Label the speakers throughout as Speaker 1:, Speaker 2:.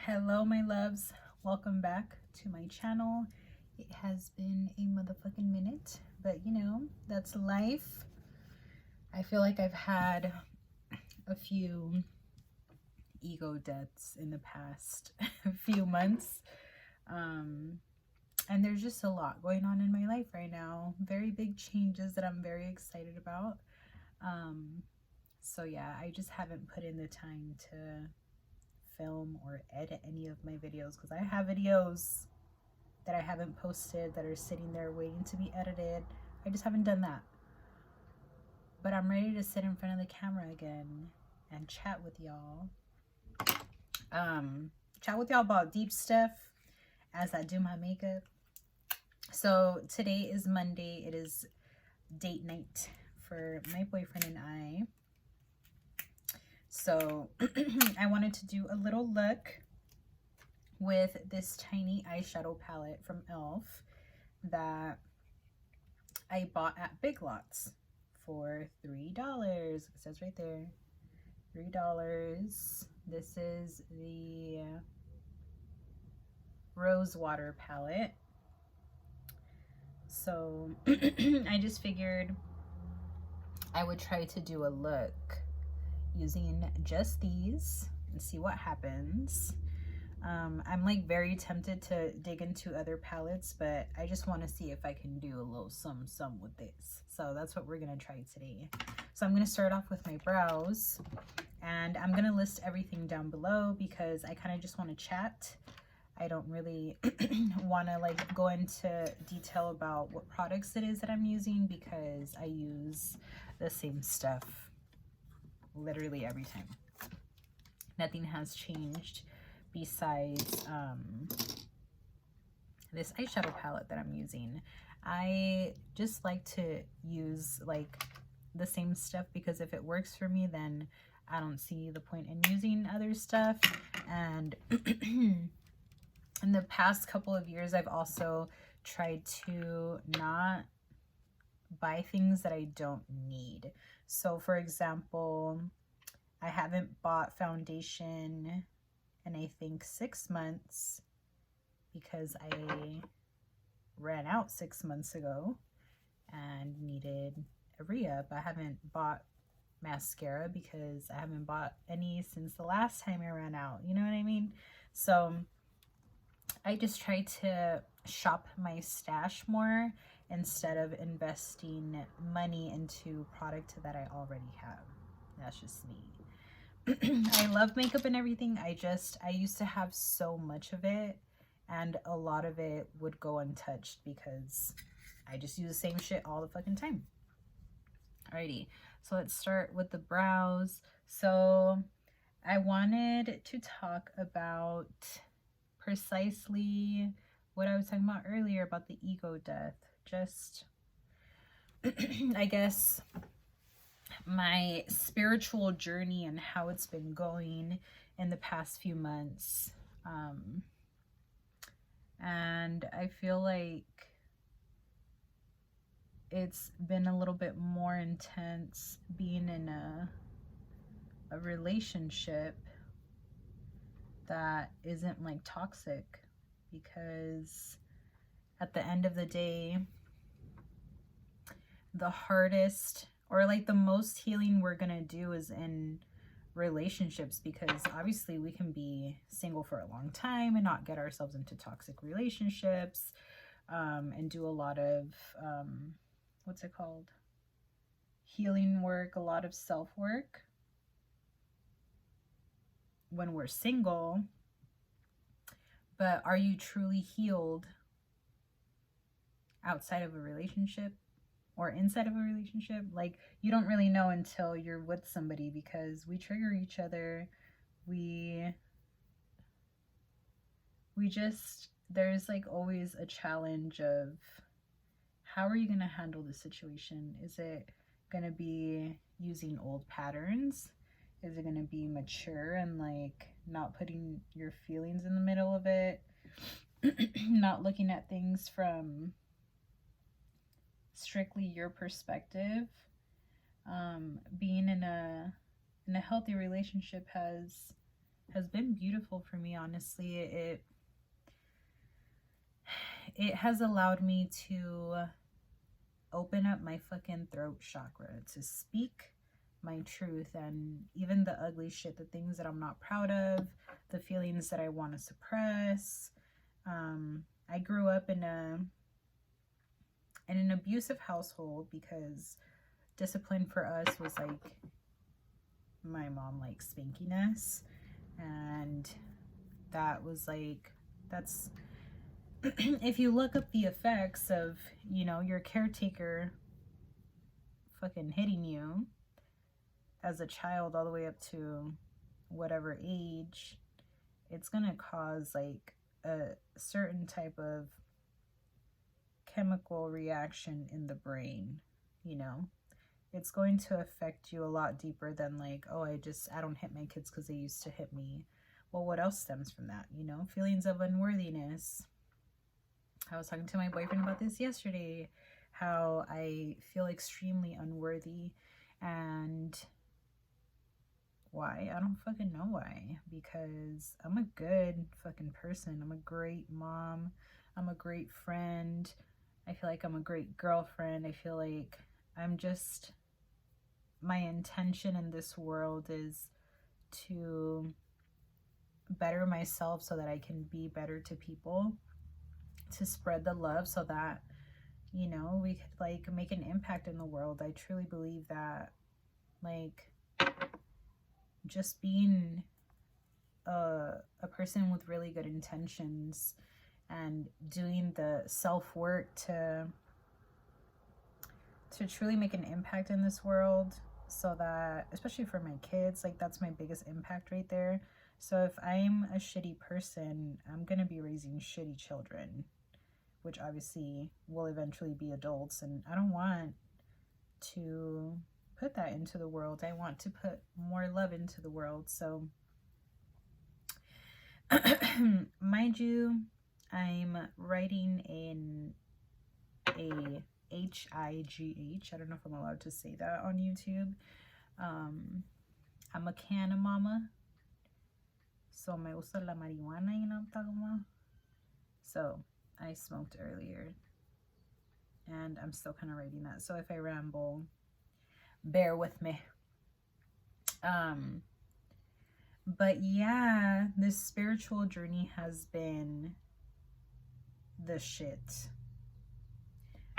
Speaker 1: Hello my loves, welcome back to my channel. It has been a motherfucking minute, but you know, that's life. I feel like I've had a few ego deaths in the past few months, and there's just a lot going on in my life right now. Very big changes that I'm very excited about. So yeah, I just haven't put in the time to film or edit any of my videos because I have videos that I haven't posted that are sitting there waiting to be edited. I just haven't done that. But I'm ready to sit in front of the camera again and chat with y'all. Chat with y'all about deep stuff as I do my makeup. So today is Monday. It is date night for my boyfriend and I. So I wanted to do a little look with this tiny eyeshadow palette from e.l.f. that I bought at Big Lots for $3. It says right there, $3. This is the Rose Water palette. So I just figured I would try to do a look using just these and see what happens. I'm like very tempted to dig into other palettes, but I just want to see if I can do a little some with this. So that's what we're gonna try today. So I'm gonna start off with my brows, and I'm gonna list everything down below because I kind of just want to chat. I don't really want to like go into detail about what products it is that I'm using because I use the same stuff literally every time. Nothing has changed besides this eyeshadow palette that I'm using. I just like to use like the same stuff because if it works for me, then I don't see the point in using other stuff. And in the past couple of years, I've also tried to not buy things that I don't need. So for example, I haven't bought foundation in I think 6 months because I ran out 6 months ago and needed a re-up. I haven't bought mascara because I haven't bought any since the last time I ran out. You know what I mean? So I just try to shop my stash more instead of investing money into product that I already have. That's just me. I love makeup and everything. I used to have so much of it, and a lot of it would go untouched because I just use the same shit all the fucking time. Alrighty, so let's start with the brows. So I wanted to talk about precisely what I was talking about earlier about the ego death. Just, I guess, my spiritual journey and how it's been going in the past few months. And I feel like it's been a little bit more intense being in a relationship that isn't like toxic, because at the end of the day, the hardest or like the most healing we're gonna do is in relationships, because obviously we can be single for a long time and not get ourselves into toxic relationships, and do a lot of what's it called, healing work, a lot of self-work when we're single. But are you truly healed outside of a relationship or inside of a relationship? Like, you don't really know until you're with somebody, because we trigger each other. We just, there's like always a challenge of how are you going to handle the situation? Is it going to be using old patterns? Is it going to be mature and like not putting your feelings in the middle of it? Not looking at things from strictly your perspective. Being in a healthy relationship has has been beautiful for me, honestly. It has allowed me to open up my fucking throat chakra to speak my truth, and even the ugly shit, the things that I'm not proud of, the feelings that I want to suppress. I grew up in an abusive household because discipline for us was like my mom like spanking us, and that was like, that's if you look up the effects of, you know, your caretaker fucking hitting you as a child all the way up to whatever age, it's gonna cause like a certain type of chemical reaction in the brain, you know. It's going to affect you a lot deeper than like, oh, I don't hit my kids because they used to hit me. Well, what else stems from that? You know, feelings of unworthiness. I was talking to my boyfriend about this yesterday, how I feel extremely unworthy, and why? I don't fucking know why, because I'm a good fucking person. I'm a great mom. I'm a great friend. I feel like I'm a great girlfriend. I feel like I'm just, my intention in this world is to better myself so that I can be better to people, to spread the love so that, you know, we could like make an impact in the world. I truly believe that, like, just being a person with really good intentions and doing the self-work to truly make an impact in this world, so that, especially for my kids, like that's my biggest impact right there. So if I'm a shitty person, I'm gonna be raising shitty children, which obviously will eventually be adults, and I don't want to put that into the world. I want to put more love into the world. So mind you, I'm writing in a HIGH. I don't know if I'm allowed to say that on YouTube. I'm a canna mama, so me gusta la marihuana, you know what I'm talking about? So I smoked earlier, and I'm still kind of writing that. So if I ramble, bear with me. But yeah, this spiritual journey has been the shit.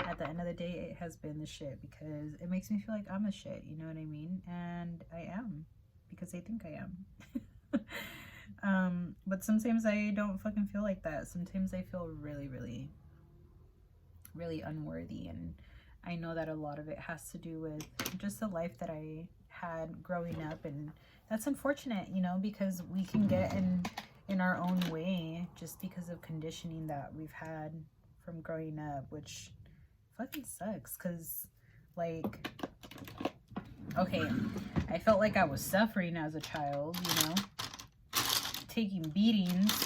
Speaker 1: At the end of the day, it has been the shit, because it makes me feel like I'm a shit, you know what I mean? And I am, because I think I am. But sometimes I don't fucking feel like that. Sometimes I feel really, really, really unworthy, and I know that a lot of it has to do with just the life that I had growing up, and that's unfortunate, you know, because we can get in our own way just because of conditioning that we've had from growing up, which fucking sucks. Because, like, okay, I felt like I was suffering as a child, you know, taking beatings,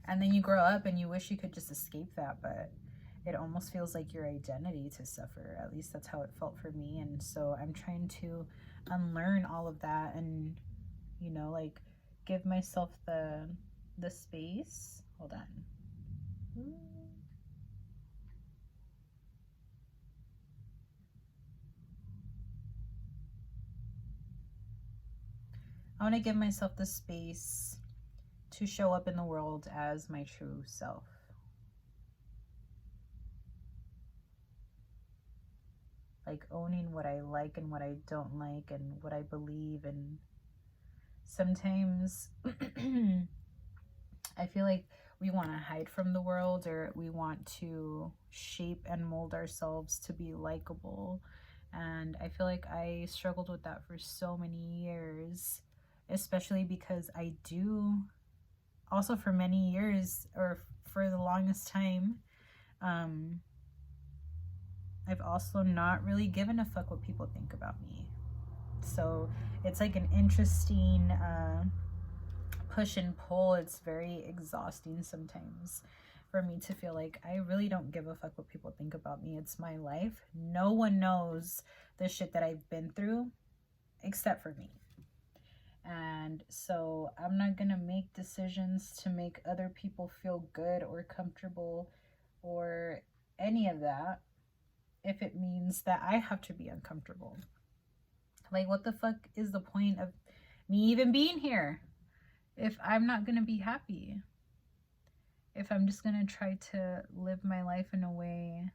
Speaker 1: and then you grow up and you wish you could just escape that, but it almost feels like your identity to suffer. At least that's how it felt for me. And so I'm trying to unlearn all of that, and, you know, like, give myself the space. Hold on. I want to give myself the space to show up in the world as my true self. Like, owning what I like and what I don't like, and what I believe. And sometimes I feel like we want to hide from the world, or we want to shape and mold ourselves to be likable. And I feel like I struggled with that for so many years, especially because I do also, for many years, or for the longest time, I've also not really given a fuck what people think about me. So it's like an interesting push and pull. It's very exhausting sometimes for me to feel like I really don't give a fuck what people think about me. It's my life. No one knows the shit that I've been through except for me. And so I'm not gonna make decisions to make other people feel good or comfortable or any of that if it means that I have to be uncomfortable. Like, what the fuck is the point of me even being here if I'm not gonna be happy? If I'm just gonna try to live my life in a way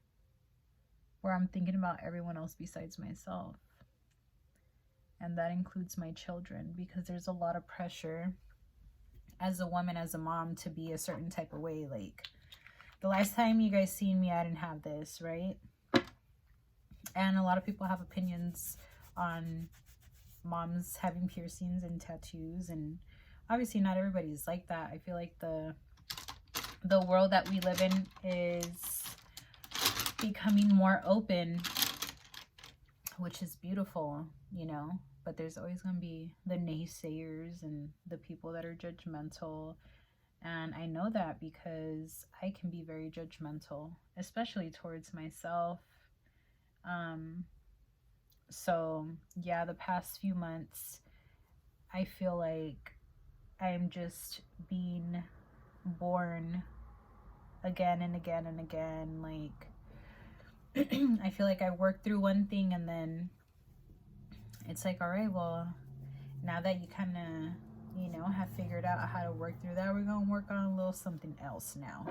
Speaker 1: where I'm thinking about everyone else besides myself. And that includes my children, because there's a lot of pressure as a woman, as a mom, to be a certain type of way. Like, the last time you guys seen me, I didn't have this, right? And a lot of people have opinions on moms having piercings and tattoos, and obviously not everybody's like that. I feel like the world that we live in is becoming more open, which is beautiful, you know, but there's always going to be the naysayers and the people that are judgmental. And I know that because I can be very judgmental, especially towards myself. So yeah, the past few months, I feel like I'm just being born again and again and again. Like, I feel like I work through one thing and then it's like, all right, well, now that you kind of, you know, have figured out how to work through that, we're going to work on a little something else now.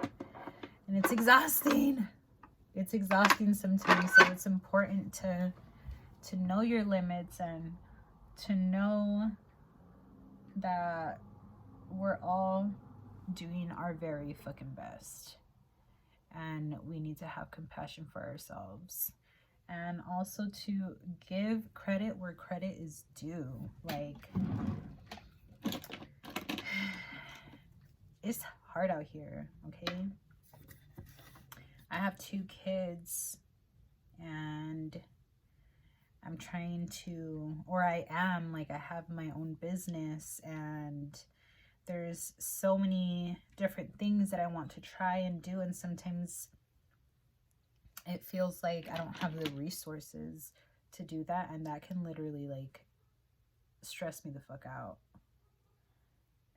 Speaker 1: And it's exhausting. It's exhausting sometimes. So it's important to know your limits and to know that we're all doing our very fucking best. And we need to have compassion for ourselves. And also to give credit where credit is due. Like, it's hard out here, okay? I have 2 kids and I'm trying to, or I am, like, I have my own business and there's so many different things that I want to try and do, and sometimes it feels like I don't have the resources to do that, and that can literally, like, stress me the fuck out.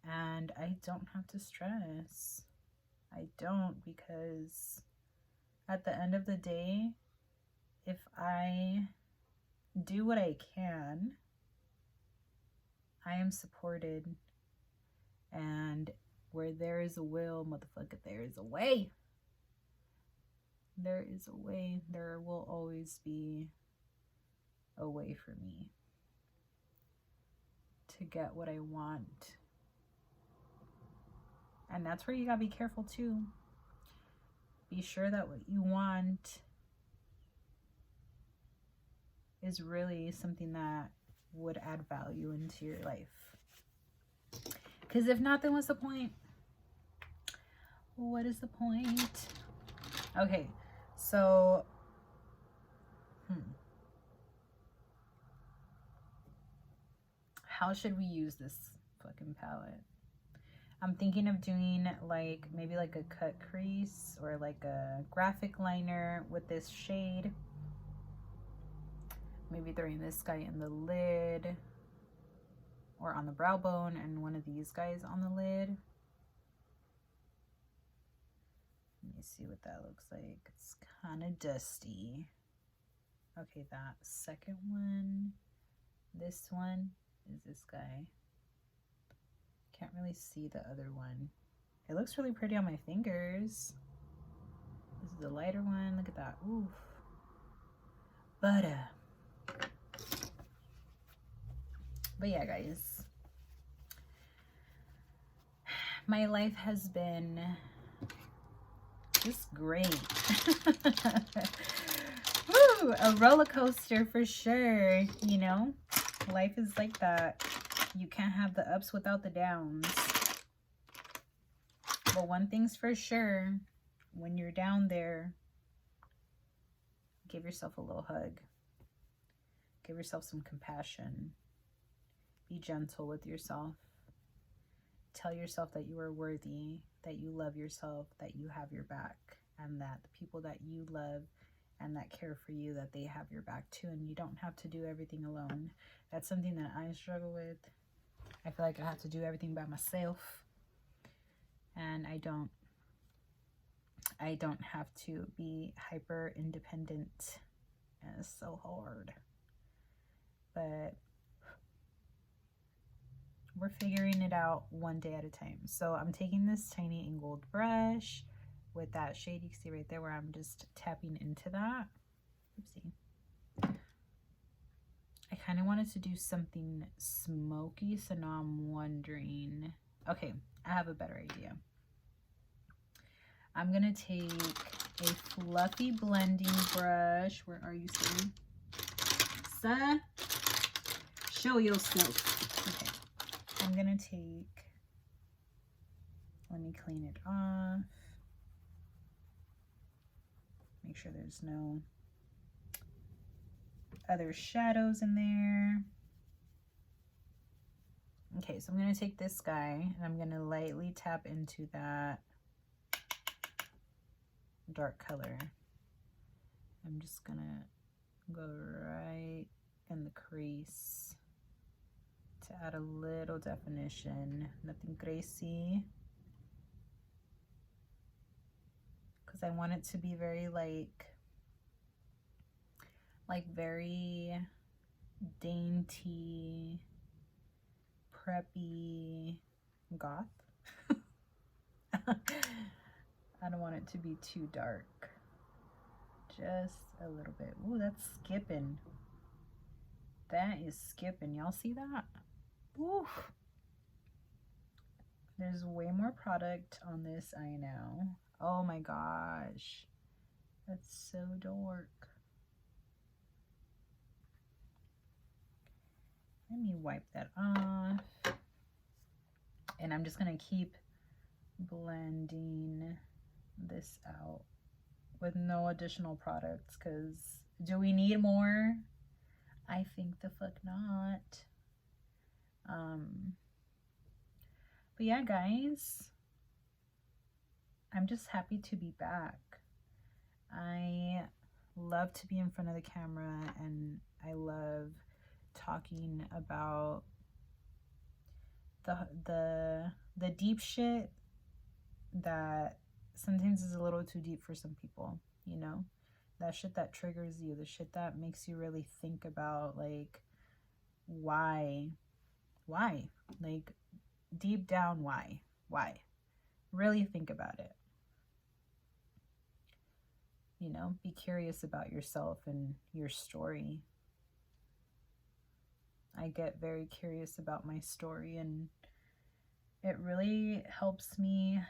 Speaker 1: And I don't have to stress. I don't, because at the end of the day, if I do what I can, I am supported. And where there is a will, motherfucker, there is a way. There is a way. There will always be a way for me to get what I want. And that's where you gotta be careful too. Be sure that what you want is really something that would add value into your life. Because if not, then what's the point? What is the point? Okay, so how should we use this fucking palette? I'm thinking of doing like maybe like a cut crease or like a graphic liner with this shade. Maybe throwing this guy in the lid or on the brow bone and one of these guys on the lid. Let me see what that looks like. It's kind of dusty. Okay, that second one. This one is this guy. Can't really see the other one. It looks really pretty on my fingers. This is the lighter one. Look at that. Oof. But yeah, guys. My life has been just great. Woo! A roller coaster for sure, you know? Life is like that. You can't have the ups without the downs. But one thing's for sure, when you're down there, give yourself a little hug. Give yourself some compassion. Be gentle with yourself. Tell yourself that you are worthy, that you love yourself, that you have your back, and that the people that you love and that care for you, that they have your back too, and you don't have to do everything alone. That's something that I struggle with. I feel like I have to do everything by myself, and I don't have to be hyper independent. And it's so hard, but we're figuring it out one day at a time. So I'm taking this tiny angled brush with that shade you can see right there where I'm just tapping into that. Oopsie. I kind of wanted to do something smoky, so now I'm wondering, okay, I have a better idea. I'm gonna take a fluffy blending brush. Where are you, sir? Sir, show yourself. Okay, I'm gonna take, let me clean it off. Make sure there's no other shadows in there. Okay, so I'm gonna take this guy and I'm gonna lightly tap into that dark color. I'm just gonna go right in the crease to add a little definition, nothing crazy, because I want it to be very like very dainty, preppy, goth. I don't want it to be too dark, just a little bit. Ooh, that's skipping. That is skipping. Y'all see that? Ooh. There's way more product on this eye now. Oh my gosh, that's so dark. Let me wipe that off. And I'm just gonna keep blending this out with no additional products, because do we need more? I think the fuck not. But yeah, guys, I'm just happy to be back. I love to be in front of the camera, and I love talking about the deep shit that sometimes is a little too deep for some people, you know, that shit that triggers you, the shit that makes you really think about like why, like deep down, why really think about it, you know, be curious about yourself and your story. I get very curious about my story, and it really helps me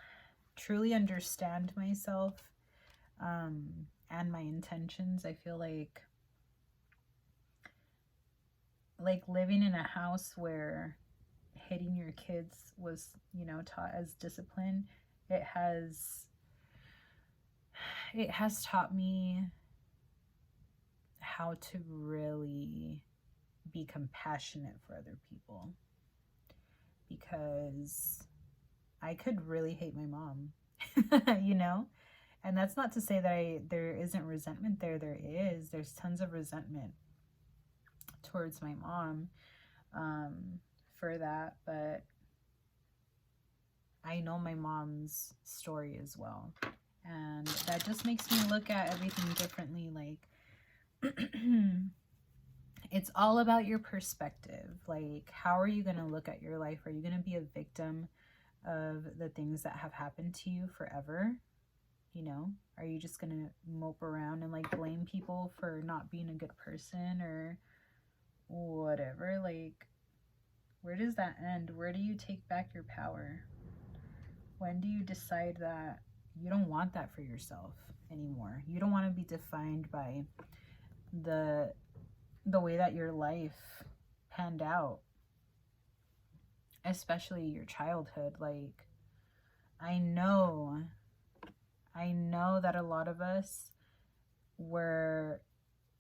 Speaker 1: truly understand myself and my intentions. I feel like living in a house where hitting your kids was, you know, taught as discipline, it has taught me how to really be compassionate for other people, because I could really hate my mom, you know, and that's not to say that there isn't resentment there. There's tons of resentment towards my mom for that, but I know my mom's story as well, and that just makes me look at everything differently. Like it's all about your perspective. Like, how are you going to look at your life? Are you going to be a victim of the things that have happened to you forever? You know, are you just going to mope around and like blame people for not being a good person or whatever? Like, where does that end? Where do you take back your power? When do you decide that you don't want that for yourself anymore? You don't want to be defined by the way that your life panned out, especially your childhood. Like, I know that a lot of us were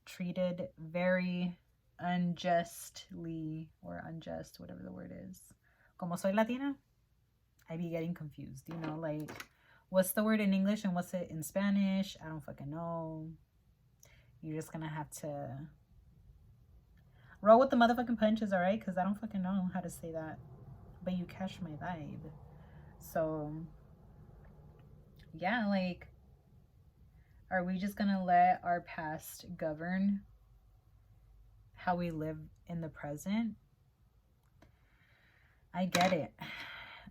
Speaker 1: treated very unjustly, or unjust, whatever the word is. Como soy Latina, I be getting confused, you know, like, what's the word in English and what's it in Spanish? I don't fucking know. You're just gonna have to roll with the motherfucking punches, all right? Because I don't fucking know how to say that. but you catch my vibe. So yeah, like, are we just gonna let our past govern how we live in the present? I get it.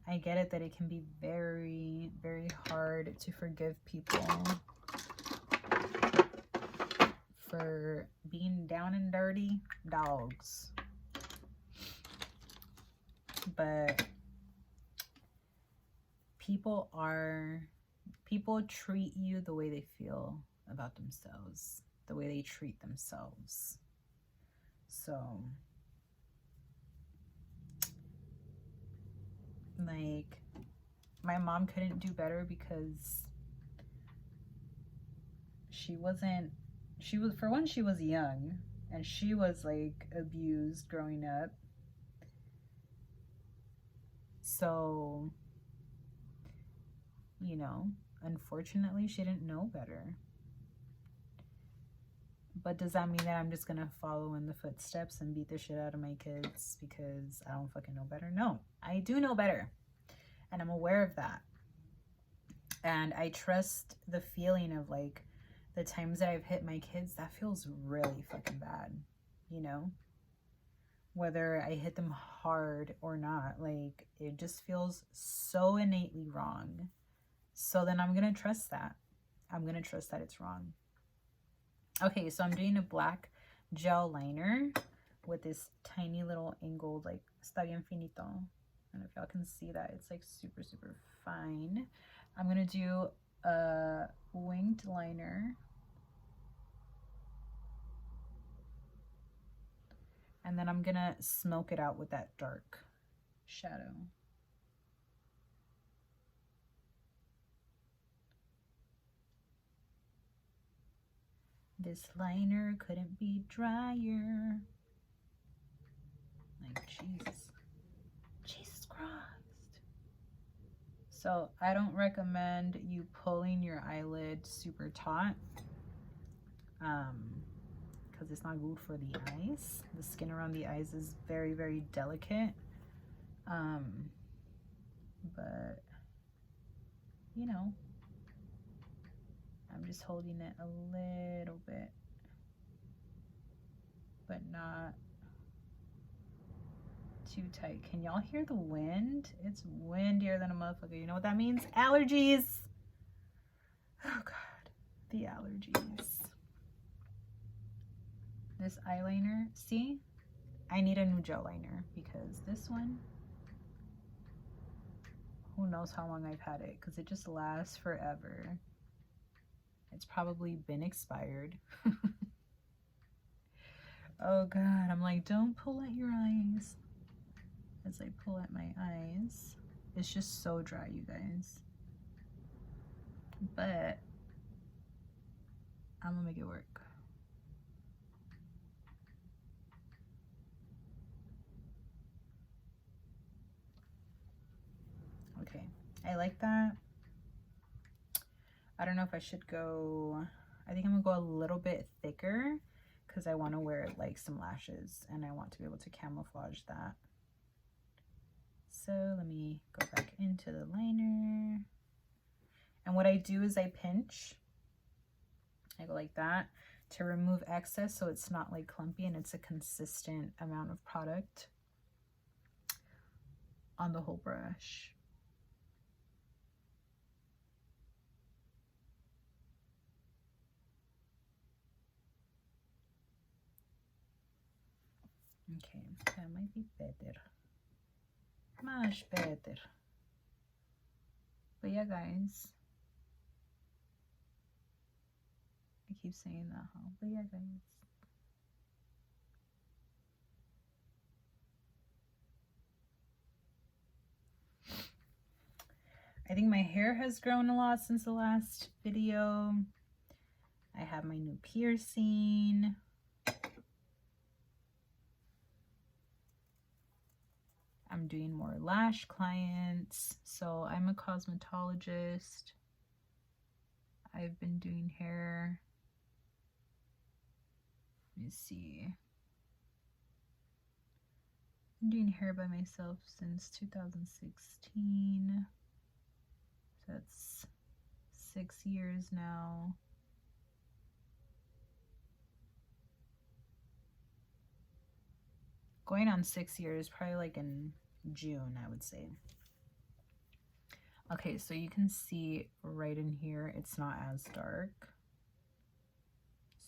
Speaker 1: I get it that it can be very, very hard to forgive people for being down and dirty dogs. But people treat you the way they feel about themselves, the way they treat themselves. So, like, my mom couldn't do better because she was, for one, she was young and she was like abused growing up. So, you know, unfortunately, she didn't know better. But does that mean that I'm just gonna follow in the footsteps and beat the shit out of my kids because I don't fucking know better? No, I do know better. And I'm aware of that. And I trust the feeling of, like, the times that I've hit my kids, that feels really fucking bad, you know? Whether I hit them hard or not, like, it just feels so innately wrong. So then I'm gonna trust that. I'm gonna trust that it's wrong. Okay, so I'm doing a black gel liner with this tiny little angled, like, está bien finito. I don't know if y'all can see that. It's like super, super fine. I'm gonna do a winged liner. And then I'm gonna smoke it out with that dark shadow. This liner couldn't be drier. Like, Jesus Christ. So I don't recommend you pulling your eyelid super taut, because it's not good for the eyes. The skin around the eyes is very, very delicate. But, you know, I'm just holding it a little bit, but not too tight. Can y'all hear the wind? It's windier than a motherfucker. You know what that means? Allergies. Oh God, the allergies. This eyeliner, see? I need a new gel liner because this one, who knows how long I've had it, because it just lasts forever. It's probably been expired. Oh God, I'm like, don't pull at your eyes. As I pull at my eyes, it's just so dry, you guys. But I'm gonna make it work. Okay, I like that. I don't know if I should go, I think I'm gonna go a little bit thicker because I want to wear like some lashes and I want to be able to camouflage that. So let me go back into the liner. And what I do is I pinch. I go like that to remove excess so it's not like clumpy and it's a consistent amount of product on the whole brush. Okay, that might be better. Much better. But yeah, guys. I keep saying that, huh? But yeah, guys. I think my hair has grown a lot since the last video. I have my new piercing. I'm doing more lash clients. So I'm a cosmetologist. I've been doing hair. Let me see. I'm doing hair by myself since 2016. So that's 6 years now. Going on 6 years, probably like in June, I would say. Okay, so you can see right in here, it's not as dark.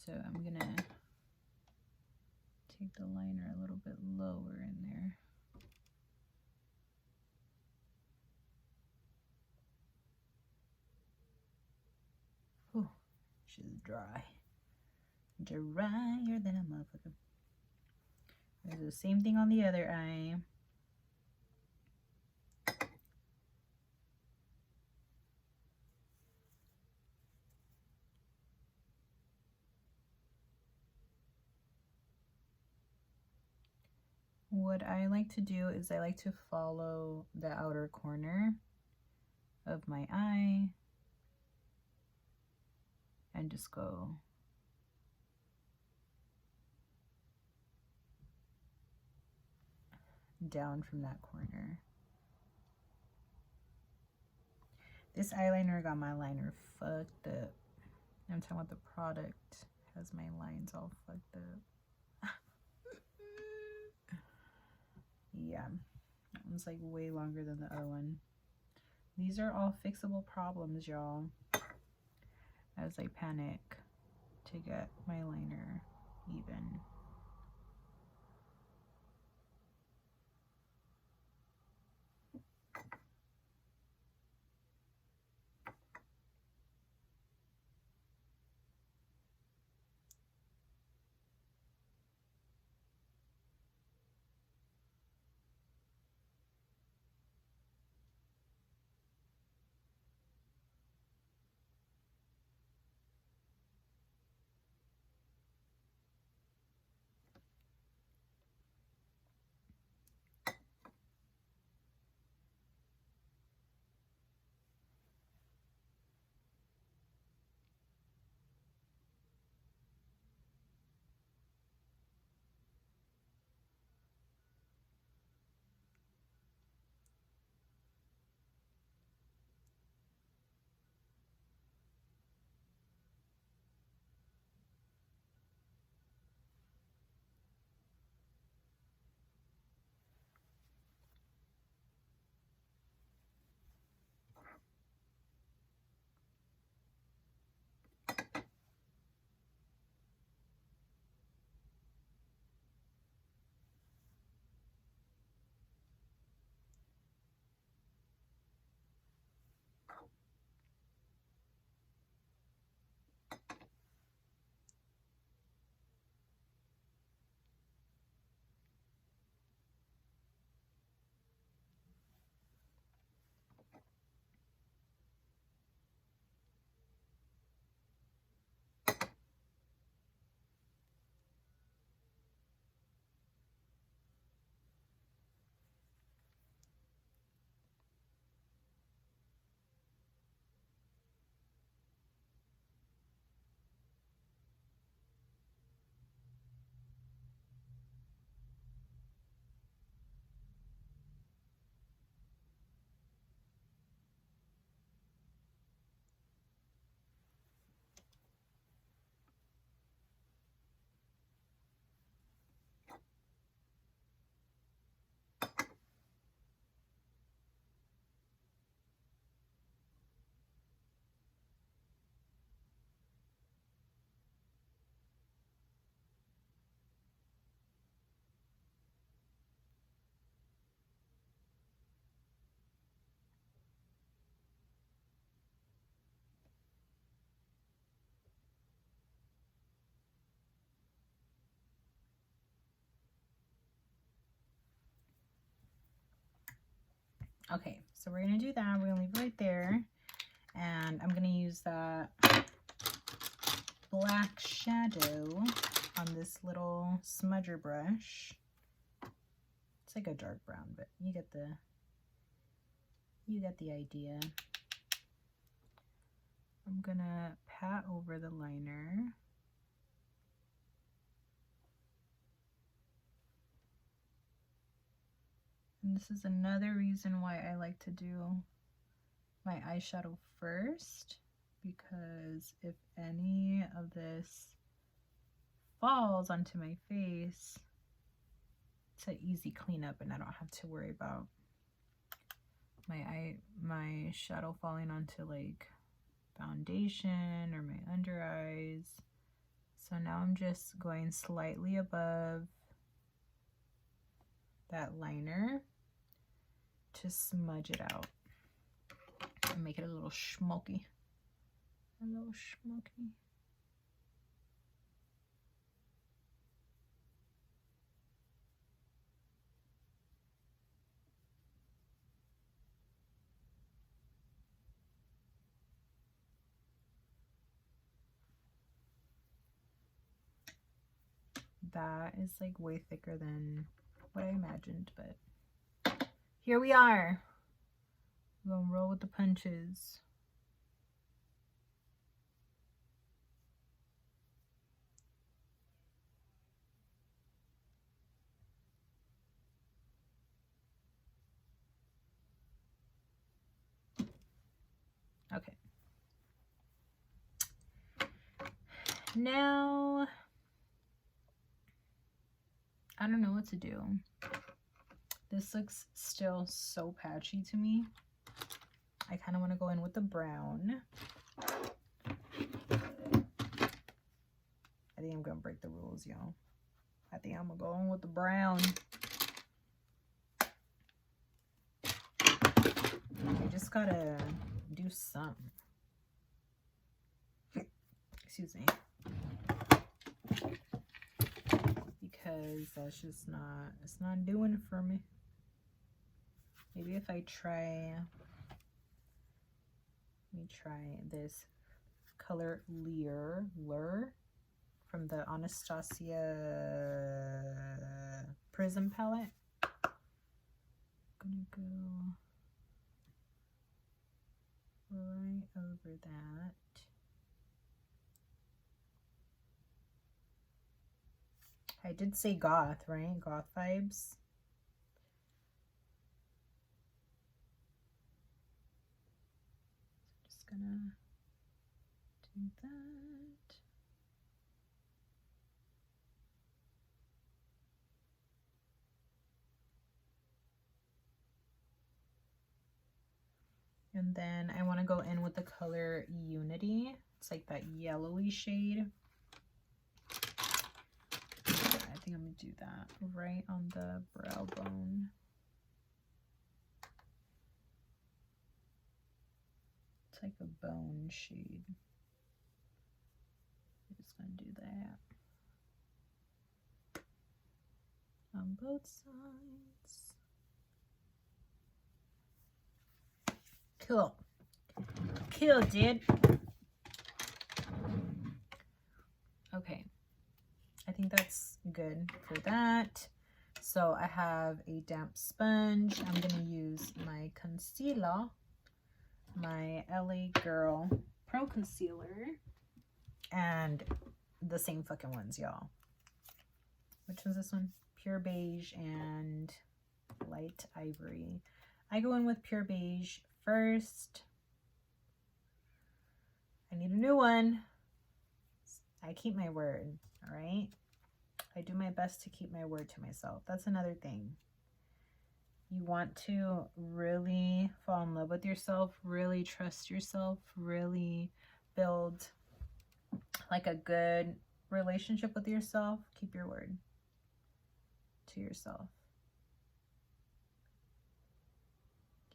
Speaker 1: So I'm gonna take the liner a little bit lower in there. Ooh, she's dry. Drier than a motherfucker. There's the same thing on the other eye. What I like to do is I like to follow the outer corner of my eye and just go down from that corner. This eyeliner got my liner fucked up. I'm talking about the product has my lines all fucked up. Yeah, that one's like way longer than the other one. These are all fixable problems, y'all. As I panic to get my liner even. Okay, so we're gonna do that. We're gonna leave it right there. And I'm gonna use that black shadow on this little smudger brush. It's like a dark brown, but you get the idea. I'm gonna pat over the liner. This is another reason why I like to do my eyeshadow first, because if any of this falls onto my face, it's an easy cleanup and I don't have to worry about my shadow falling onto like foundation or my under eyes. So now I'm just going slightly above that liner to smudge it out and make it a little smoky. A little smoky. That is like way thicker than what I imagined, but here we are. We're gonna roll with the punches. Okay. Now, I don't know what to do. This looks still so patchy to me. I kind of want to go in with the brown. I think I'm going to break the rules, y'all. I think I'm going to go in with the brown. You just got to do something. Excuse me. Because that's just not, it's not doing it for me. Maybe if I try, let me try this color Lure from the Anastasia Prism palette. I'm gonna go right over that. I did say goth, right? Goth vibes. So just gonna do that. And then I want to go in with the color Unity. It's like that yellowy shade. I think I'm gonna do that right on the brow bone. It's like a bone shade. I'm just gonna do that on both sides. Cool. Cool, dude. Okay. I think that's good for that. So I have a damp sponge. I'm going to use my concealer, my LA Girl Pro Concealer, and the same fucking ones, y'all. Which one's this one? Pure Beige and Light Ivory. I go in with Pure Beige first. I need a new one. I keep my word. All right, I do my best to keep my word to myself. That's another thing. You want to really fall in love with yourself, really trust yourself, really build like a good relationship with yourself. Keep your word to yourself.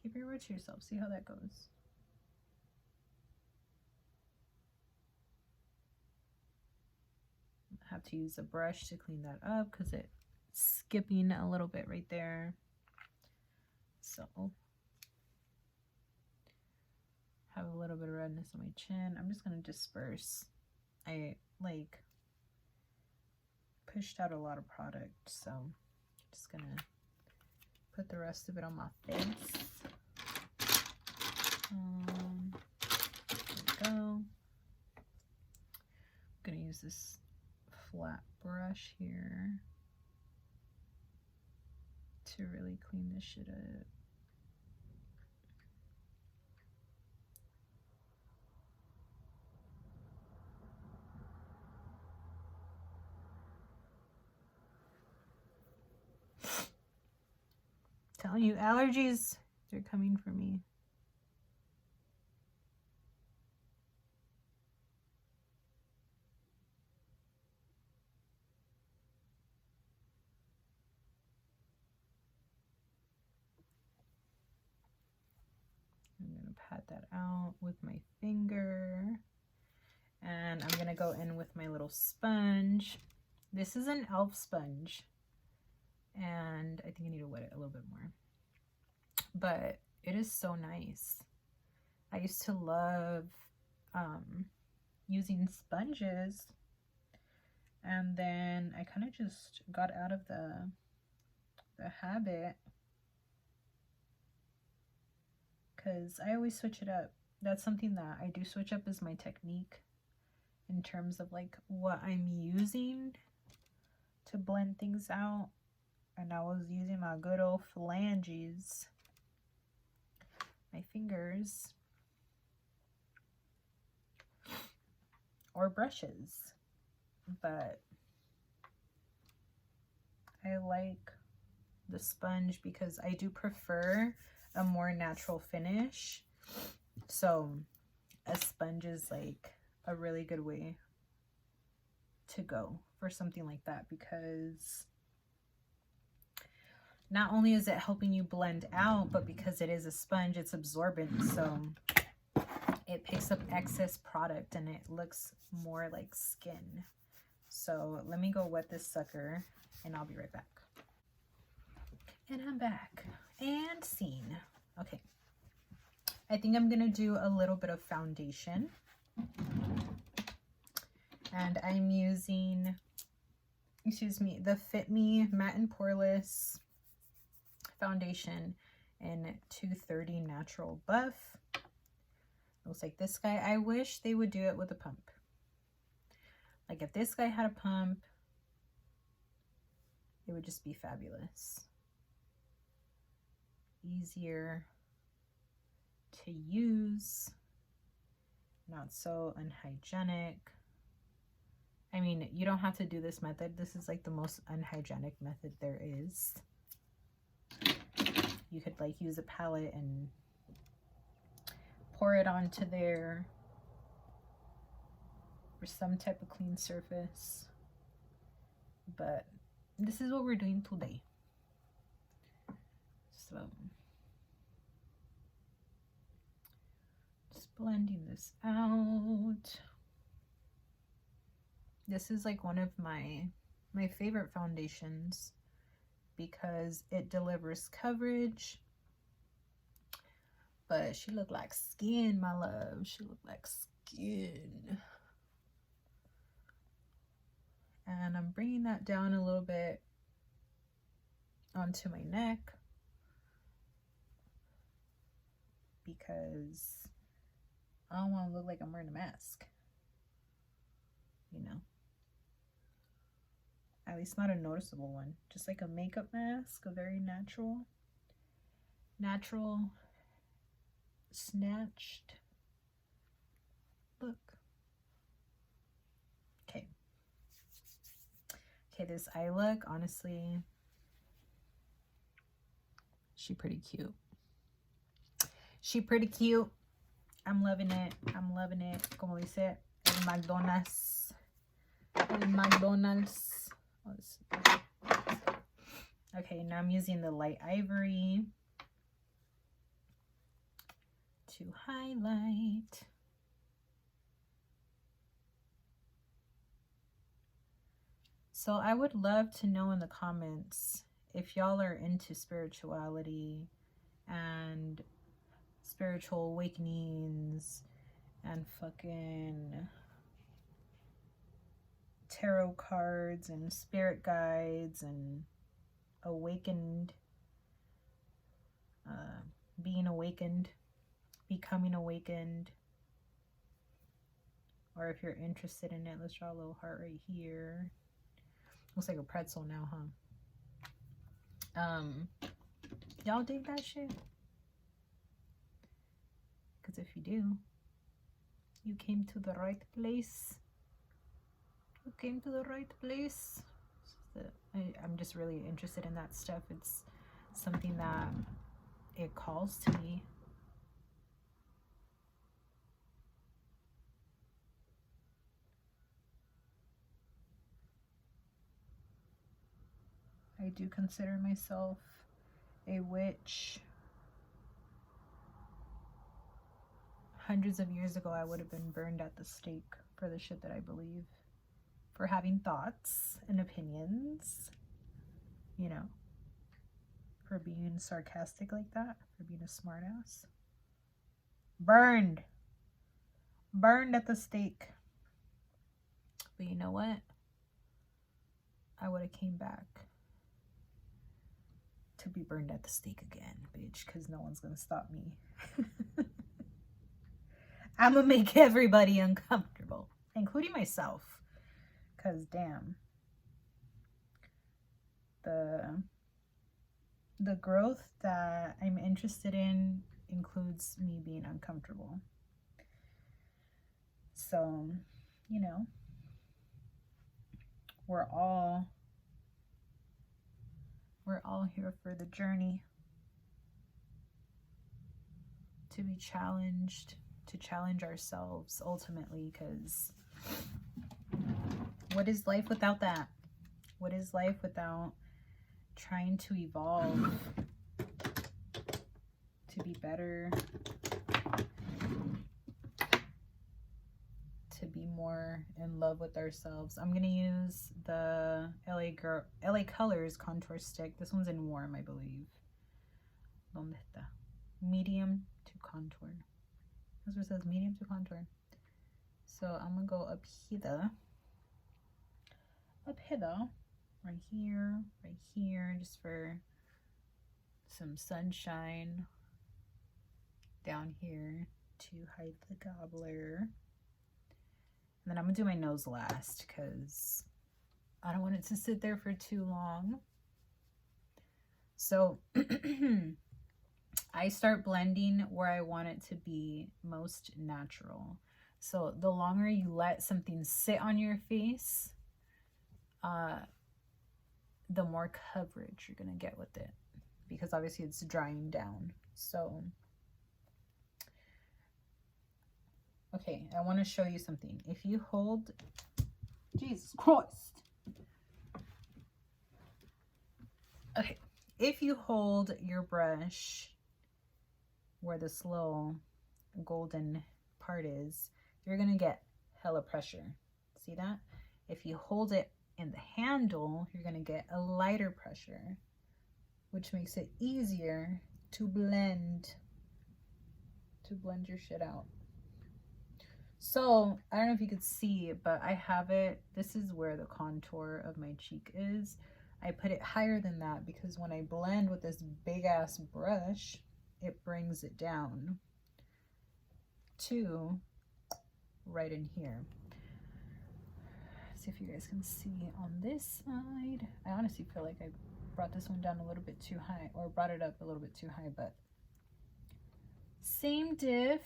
Speaker 1: Keep your word to yourself. See how that goes. Have to use a brush to clean that up because it's skipping a little bit right there. So have a little bit of redness on my chin. I'm just going to disperse. I like pushed out a lot of product, so I'm just going to put the rest of it on my face. There we go. I'm going to use this flat brush here to really clean this shit up. Telling you, allergies, they're coming for me. I'm gonna pat that out with my finger. And I'm gonna go in with my little sponge. This is an e.l.f. sponge. And I think I need to wet it a little bit more. But it is so nice. I used to love using sponges. And then I kind of just got out of the habit. Because I always switch it up. That's something that I do switch up as my technique. In terms of like what I'm using to blend things out. And I was using my good old phalanges, my fingers, or brushes. But I like the sponge because I do prefer a more natural finish. So a sponge is like a really good way to go for something like that, because not only is it helping you blend out, but because it is a sponge, it's absorbent, so it picks up excess product and it looks more like skin. So let me go wet this sucker and I'll be right back. And I'm back and seen. Okay, I think I'm gonna do a little bit of foundation. And I'm using, excuse me, the Fit Me Matte and Poreless foundation in 230 Natural Buff. Looks like this guy. I wish they would do it with a pump. Like if this guy had a pump, it would just be fabulous. Easier to use, not so unhygienic. I mean, you don't have to do this method. This is like the most unhygienic method there is. You could like use a palette and pour it onto there or some type of clean surface. But this is what we're doing today. So just blending this out. This is like one of my favorite foundations because it delivers coverage. But she looked like skin, my love. She looked like skin. And I'm bringing that down a little bit onto my neck because I don't want to look like I'm wearing a mask, you know. At least not a noticeable one. Just like a makeup mask, a very natural, snatched look. Okay. Okay, this eye look, honestly, she pretty cute. She pretty cute. I'm loving it. I'm loving it. Como dice el McDonald's. El McDonald's. Okay, now I'm using the light ivory to highlight. So I would love to know in the comments if y'all are into spirituality and spiritual awakenings and fucking tarot cards and spirit guides and awakened, being awakened, becoming awakened, or if you're interested in it. Let's draw a little heart right here. Looks like a pretzel now, huh? Y'all dig that shit? Because if you do, you came to the right place. You came to the right place. I'm just really interested in that stuff. It's something that it calls to me. I do consider myself a witch. Hundreds of years ago, I would have been burned at the stake for the shit that I believe, for having thoughts and opinions, you know, for being sarcastic like that, for being a smartass. Burned at the stake. But you know what? I would have came back to be burned at the stake again, bitch, because no one's gonna stop me. I'm gonna make everybody uncomfortable, including myself, because damn, the growth that I'm interested in includes me being uncomfortable. So, you know, we're all here for the journey, to be challenged, to challenge ourselves ultimately, because what is life without that? What is life without trying to evolve, to be better, to be more in love with ourselves? I'm gonna use the LA Colors contour stick. This one's in warm, I believe. ¿Dónde está? Medium to contour. That's what it says, medium to contour. So I'm gonna go up here, right here, just for some sunshine. Down here to hide the gobbler. And then I'm gonna do my nose last because I don't want it to sit there for too long. So I start blending where I want it to be most natural. So the longer you let something sit on your face, the more coverage you're gonna get with it, because obviously it's drying down. So okay, I want to show you something. If you hold, Jesus Christ. Okay, if you hold your brush where this little golden part is, you're going to get hella pressure. See that? If you hold it in the handle, you're going to get a lighter pressure, which makes it easier to blend your shit out. So I don't know if you could see, but I have it. This is where the contour of my cheek is. I put it higher than that because when I blend with this big ass brush, it brings it down to right in here. See if you guys can see on this side. I honestly feel like I brought this one down a little bit too high, or brought it up a little bit too high, but same diff.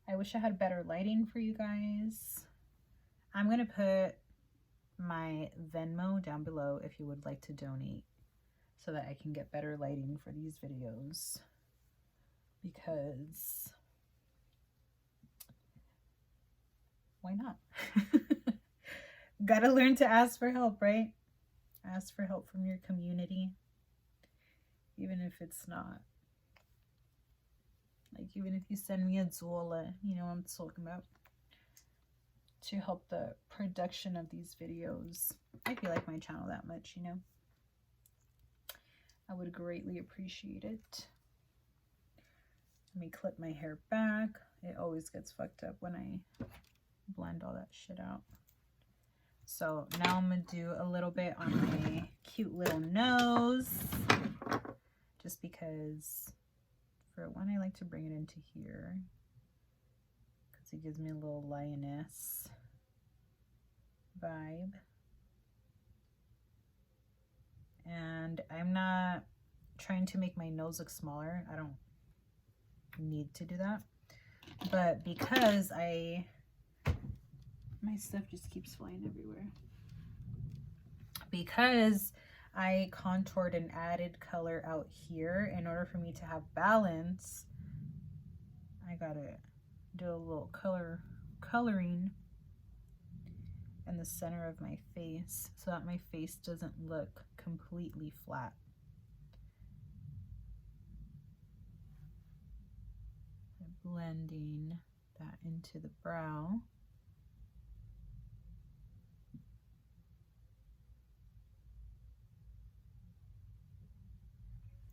Speaker 1: I wish I had better lighting for you guys. I'm going to put my Venmo down below if you would like to donate, so that I can get better lighting for these videos, because why not? Gotta learn to ask for help, right? Ask for help from your community, even if it's not. Like, even if you send me a Zola, you know what I'm talking about, to help the production of these videos. If you like my channel that much, you know, I would greatly appreciate it. Let me clip my hair back. It always gets fucked up when I blend all that shit out. So now I'm gonna do a little bit on my cute little nose, just because for one, I like to bring it into here. So it gives me a little lioness vibe. And I'm not trying to make my nose look smaller. I don't need to do that. But because my stuff just keeps flying everywhere. Because I contoured and added color out here, in order for me to have balance, I gotta do a little coloring in the center of my face so that my face doesn't look completely flat. I'm blending that into the brow.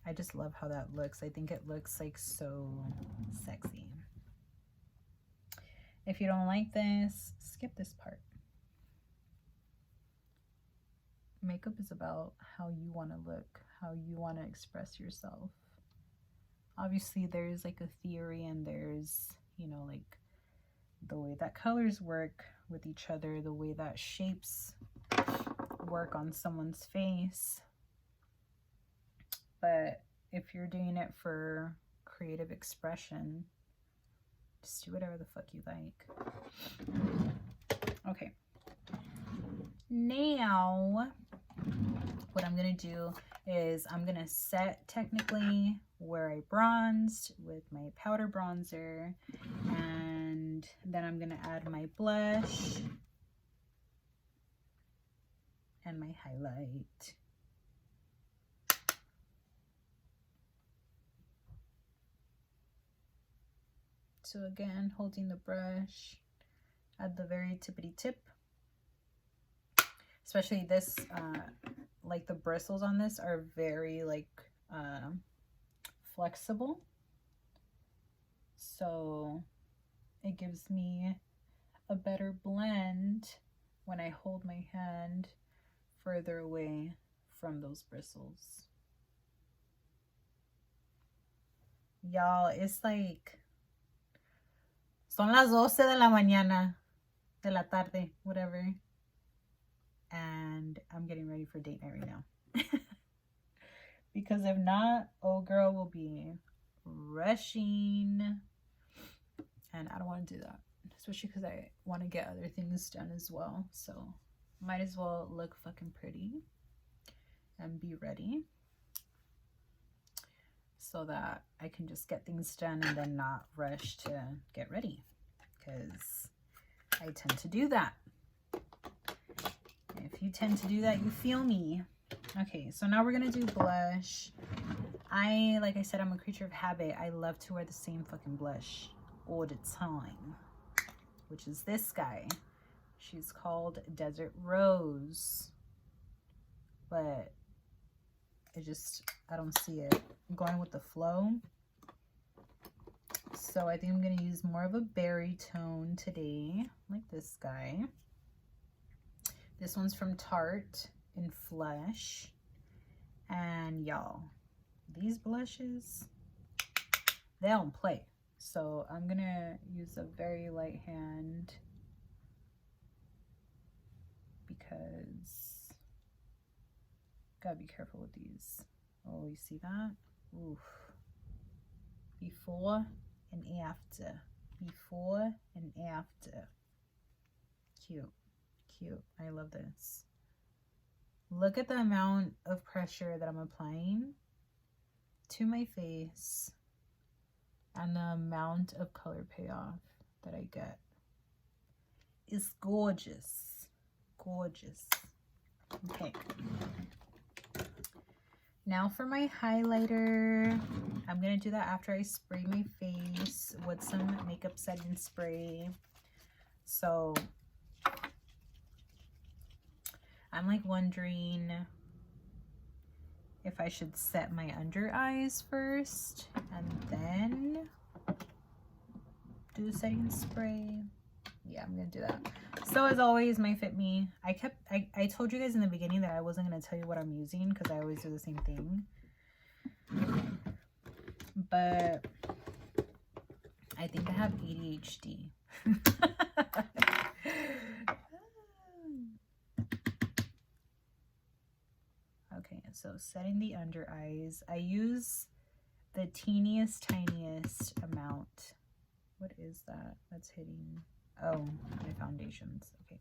Speaker 1: I just love how that looks. I think it looks like so sexy. If you don't like this, skip this part. Makeup is about how you want to look, how you want to express yourself. Obviously, there's like a theory, and there's, you know, like the way that colors work with each other, the way that shapes work on someone's face. But if you're doing it for creative expression, just do whatever the fuck you like. Okay. Now, what I'm going to do is I'm going to set technically where I bronzed with my powder bronzer. And then I'm going to add my blush and my highlight. So again, holding the brush at the very tippity tip. Especially this, like the bristles on this are very like flexible. So it gives me a better blend when I hold my hand further away from those bristles. Y'all, it's like son las 12 de la mañana, de la tarde, whatever. And I'm getting ready for date night right now. Because if not, old girl will be rushing. And I don't want to do that. Especially because I want to get other things done as well. So might as well look fucking pretty and be ready, so that I can just get things done and then not rush to get ready. Because I tend to do that. If you tend to do that, you feel me. Okay, so now we're gonna do blush. Like I said, I'm a creature of habit. I love to wear the same fucking blush all the time, which is this guy. She's called Desert Rose, but I don't see it going with the flow. So I think I'm gonna use more of a berry tone today, like this guy. This one's from Tarte in Flesh. And y'all, these blushes, they don't play. So I'm gonna use a very light hand because gotta be careful with these. Oh, you see that? Oof. Before and after. Before and after. Cute. Cute. I love this. Look at the amount of pressure that I'm applying to my face and the amount of color payoff that I get. It's gorgeous. Gorgeous. Okay. Now for my highlighter. I'm going to do that after I spray my face with some makeup setting spray. So I'm like wondering if I should set my under eyes first and then do the setting spray. Yeah, I'm gonna do that. So as always, my Fit Me. I told you guys in the beginning that I wasn't gonna tell you what I'm using because I always do the same thing. But I think I have ADHD. Okay, so setting the under eyes. I use the teeniest, tiniest amount. What is that? That's hitting. Oh, my foundations. Okay.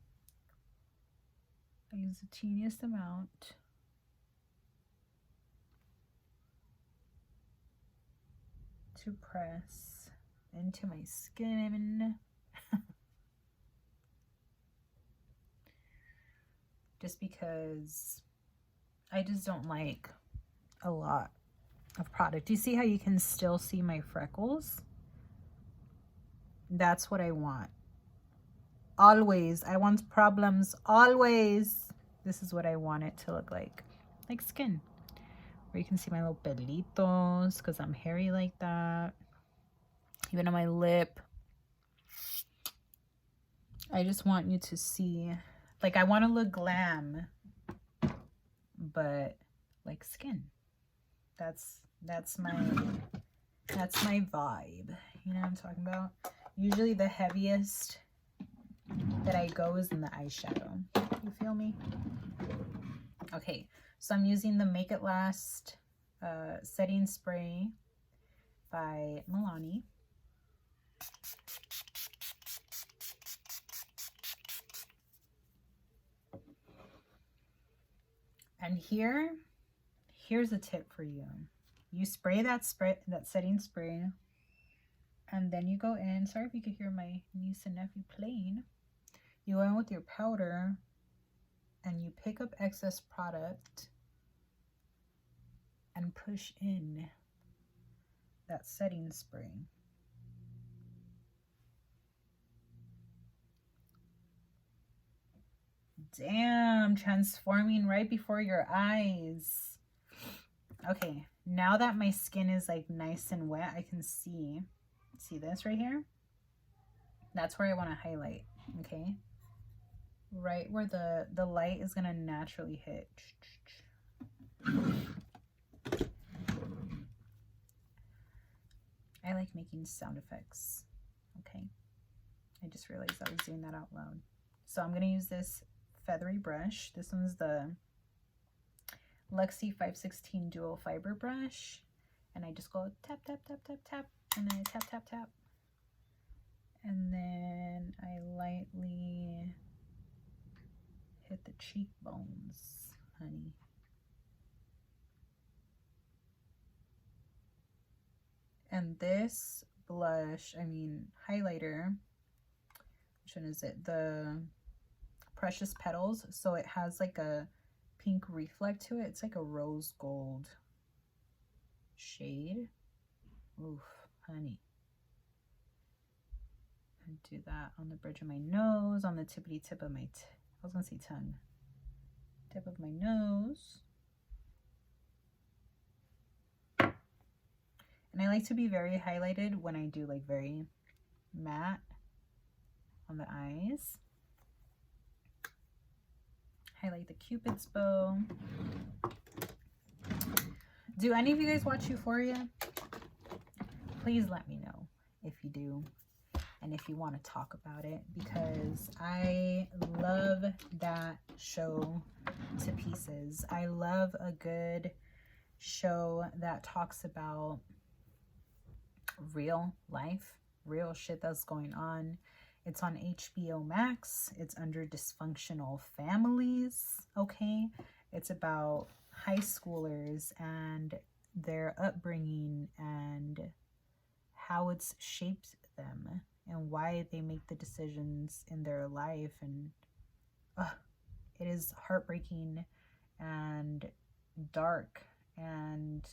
Speaker 1: I use the teeniest amount. To press into my skin. Just because I just don't like a lot of product. Do you see how you can still see my freckles? That's what I want. Always. I want problems. Always. This is what I want it to look like skin. Where you can see my little pelitos because I'm hairy like that. Even on my lip. I just want you to see, like, I want to look glam, but like skin. That's my vibe. You know what I'm talking about? Usually the heaviest that I go is in the eyeshadow. You feel me? Okay, so I'm using the Make It Last setting spray by Milani. And here's a tip for you. You spray that setting spray, and then you go in. Sorry if you could hear my niece and nephew playing. You go in with your powder, and you pick up excess product and push in that setting spray. Damn, transforming right before your eyes. Okay, now that my skin is like nice and wet, I can see this right here? That's where I want to highlight, okay? Right where the light is gonna naturally hit. I like making sound effects, okay? I just realized I was doing that out loud. So I'm gonna use this feathery brush. This one's the Luxie 516 dual fiber brush, and I just go tap tap tap tap tap, and then I tap tap tap, and then I lightly hit the cheekbones, honey. And this blush, highlighter, which one is it? The Precious Petals. So it has like a pink reflect to it. It's like a rose gold shade. Oof, honey. And do that on the bridge of my nose, on the tippity tip of my, I was gonna say tongue. Tip of my nose. And I like to be very highlighted when I do like very matte on the eyes. Highlight the Cupid's bow. Do any of you guys watch Euphoria? Please let me know if you do and if you want to talk about it, because I love that show to pieces. I love a good show that talks about real life, real shit that's going on. It's on HBO Max. It's under Dysfunctional Families, okay? It's about high schoolers and their upbringing and how it's shaped them and why they make the decisions in their life. And it is heartbreaking and dark and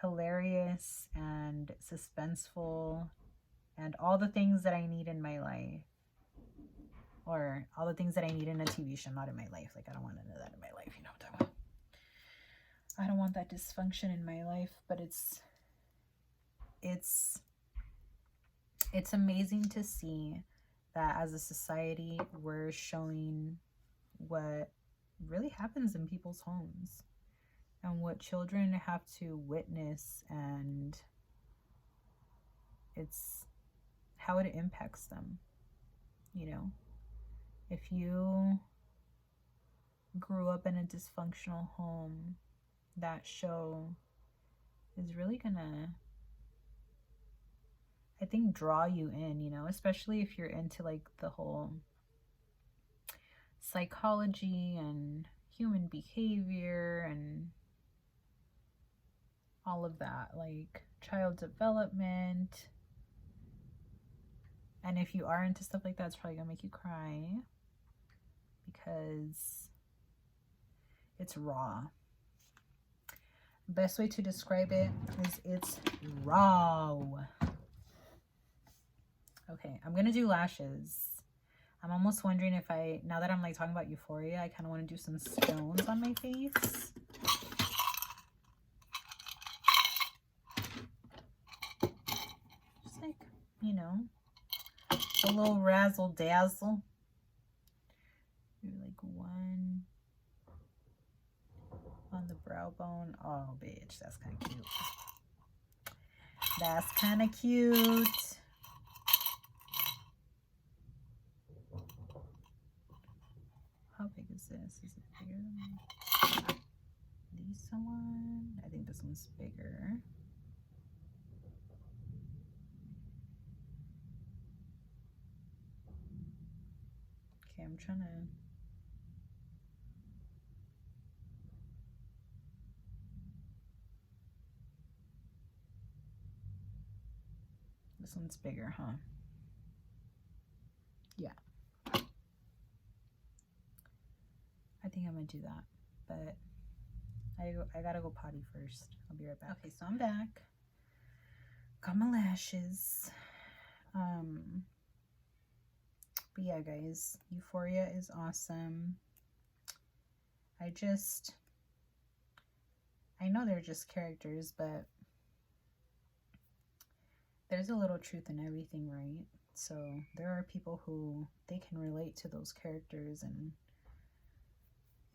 Speaker 1: hilarious and suspenseful and all the things that I need in my life, or all the things that I need in a TV show, not in my life. Like, I don't want none of that in my life, you know what I'm talking about? I don't want that dysfunction in my life, but it's amazing to see that as a society we're showing what really happens in people's homes and what children have to witness, and it's how it impacts them. You know, if you grew up in a dysfunctional home, that show is really gonna, I think, draw you in, you know, especially if you're into like the whole psychology and human behavior and all of that, like child development. And if you are into stuff like that, it's probably gonna make you cry because it's raw. Best way to describe it is it's raw. Okay, I'm gonna do lashes. I'm almost wondering if now that I'm like talking about Euphoria, I kind of want to do some stones on my face. Just like, you know, a little razzle dazzle. Maybe like one on the brow bone. Oh, bitch, that's kind of cute. That's kind of cute. How big is this? Is it bigger than this one? I think this one's bigger. Okay, I'm trying to... This one's bigger, huh? Yeah. I think I'm gonna do that, but I gotta go potty first. I'll be right back. Okay, so I'm back. Got my lashes. But yeah, guys, Euphoria is awesome. I know they're just characters, but there's a little truth in everything, right? So there are people who they can relate to those characters, and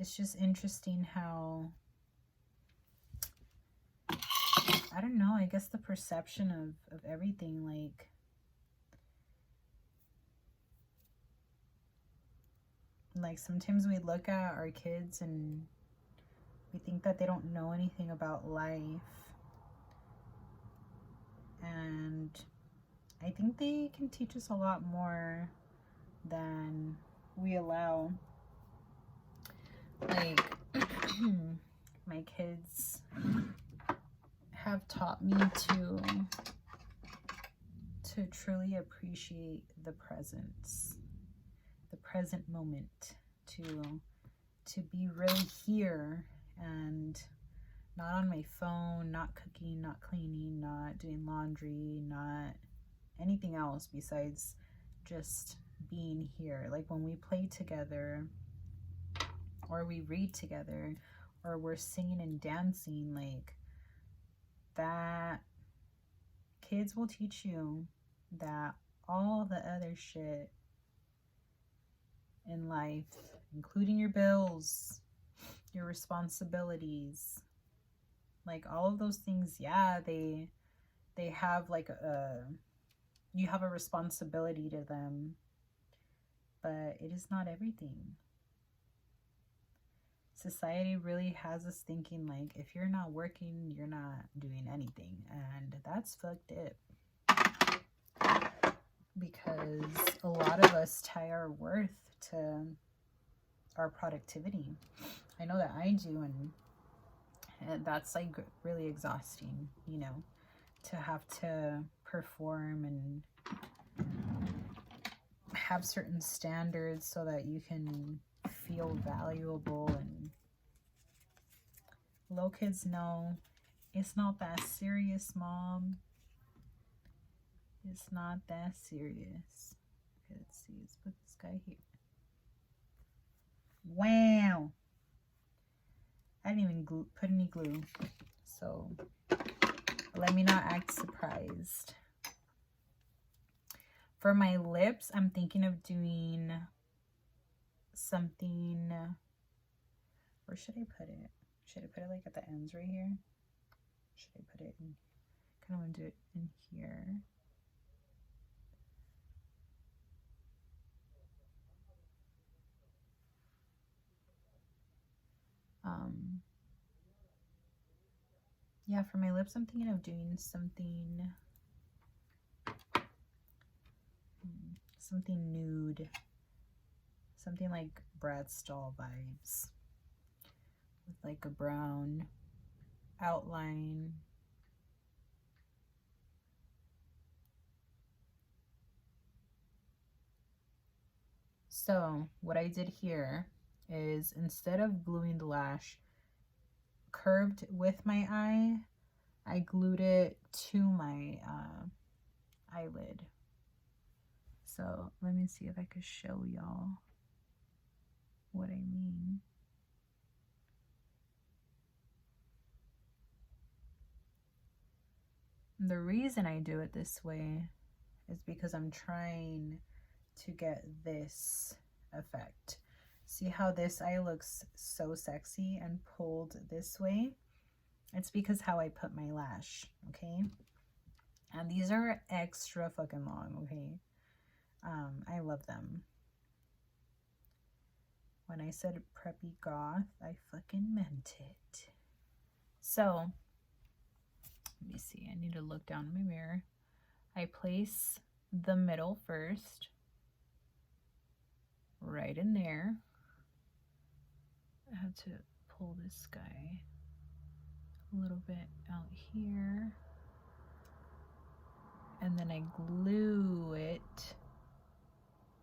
Speaker 1: it's just interesting how, I don't know, I guess the perception of everything, like sometimes we look at our kids and we think that they don't know anything about life, and I think they can teach us a lot more than we allow. Like my kids have taught me to truly appreciate the presence, the present moment, to be really here and not on my phone, not cooking, not cleaning, not doing laundry, not anything else besides just being here. Like when we play together, or we read together, or we're singing and dancing, like that, kids will teach you that all the other shit in life, including your bills, your responsibilities, like all of those things, yeah, they have like you have a responsibility to them, but it is not everything. Society really has us thinking like if you're not working, you're not doing anything, and that's fucked up, because a lot of us tie our worth to our productivity. I know that I do, and that's like really exhausting, you know, to have to perform and have certain standards so that you can feel valuable. And little kids know it's not that serious, Mom. It's not that serious. Okay, let's see. Let's put this guy here. Wow. I didn't even put any glue. So let me not act surprised. For my lips, I'm thinking of doing something. Where should I put it? Should I put it like at the ends right here? Should I put it in? Kind of want to do it in here. Yeah, for my lips, I'm thinking of doing something nude, something like Brad Stahl vibes, with like a brown outline. So what I did here is, instead of gluing the lash curved with my eye, I glued it to my eyelid. So let me see if I could show y'all what I mean. The reason I do it this way is because I'm trying to get this effect. See how this eye looks so sexy and pulled this way? It's because how I put my lash, okay? And these are extra fucking long, okay? I love them. When I said preppy goth, I fucking meant it. So, let me see. I need to look down in my mirror. I place the middle first. Right in there. I have to pull this guy a little bit out here. And then I glue it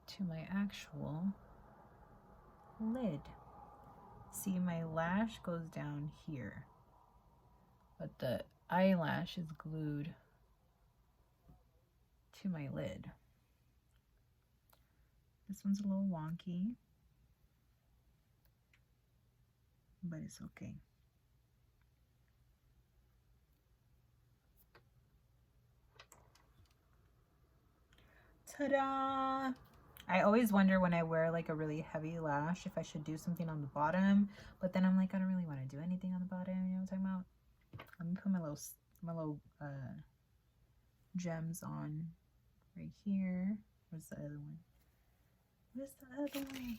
Speaker 1: to my actual lid. See, my lash goes down here, but the eyelash is glued to my lid. This one's a little wonky, but it's okay. Ta-da! I always wonder when I wear like a really heavy lash if I should do something on the bottom, but then I'm like, I don't really want to do anything on the bottom. You know what I'm talking about? Let me put my little gems on right here. Where's the other one? Where's the other one?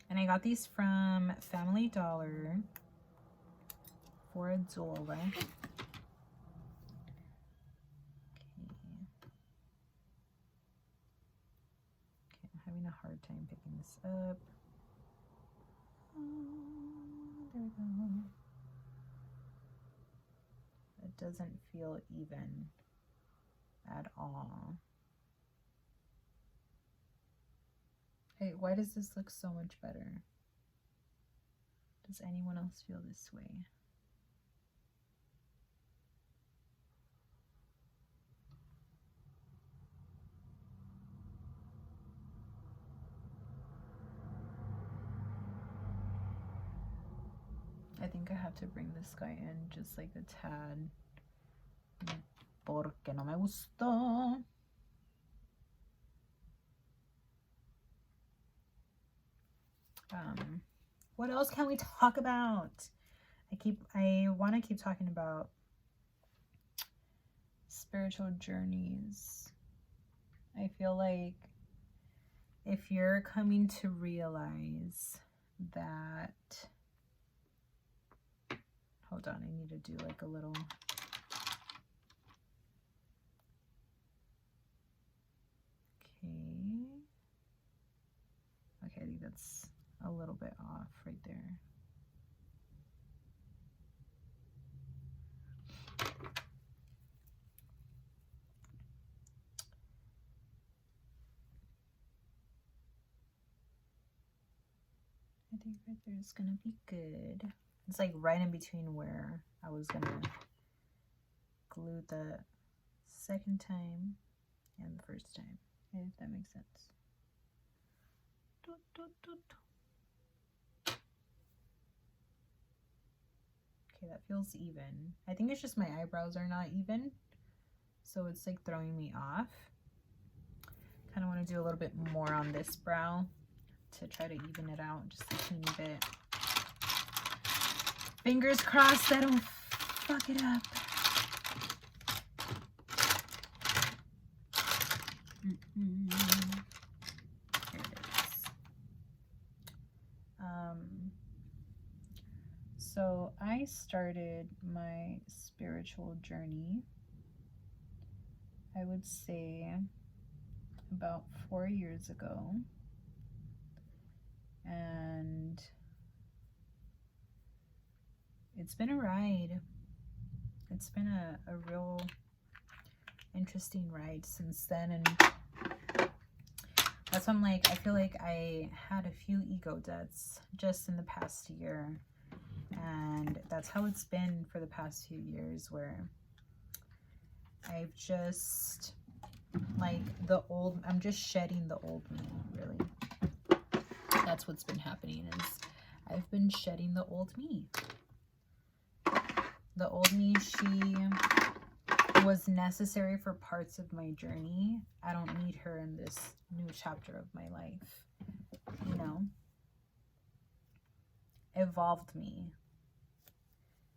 Speaker 1: And I got these from Family Dollar for $1. Okay. I'm having a hard time picking this up. Oh, there we go. It doesn't feel even at all. Hey, why does this look so much better? Does anyone else feel this way? I think I have to bring this guy in just like a tad. Porque no me gustó. What else can we talk about? I want to keep talking about spiritual journeys. I feel like if you're coming to realize that, hold on, I need to do like a little, okay, I think that's a little bit off right there. I think right there is gonna be good. It's like right in between where I was gonna glue the second time and the first time, if that makes sense. Okay, that feels even. I think it's just my eyebrows are not even, so it's like throwing me off. Kind of want to do a little bit more on this brow to try to even it out just a teeny bit. Fingers crossed I don't fuck it up. Here it is. So I started my spiritual journey, I would say, about 4 years ago. And it's been a ride. It's been a real interesting ride since then. And that's why I'm like, I feel like I had a few ego deaths just in the past year. And that's how it's been for the past few years, where I've just, like, I'm just shedding the old me, really. That's what's been happening, is I've been shedding the old me. The old me, she was necessary for parts of my journey. I don't need her in this new chapter of my life, you know? Evolved me.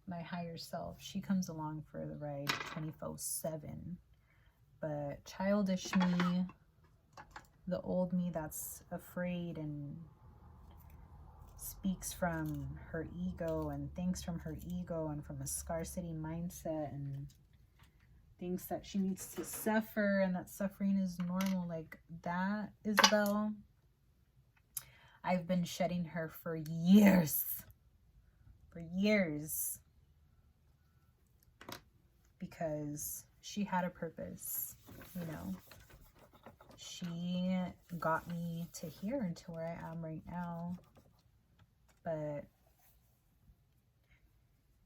Speaker 1: My higher self, she comes along for the ride 24/7. But childish me, the old me that's afraid and speaks from her ego and thinks from her ego and from a scarcity mindset and thinks that she needs to suffer and that suffering is normal, like that, Isabel, I've been shedding her for years. For years. Because she had a purpose, you know. She got me to here and to where I am right now. But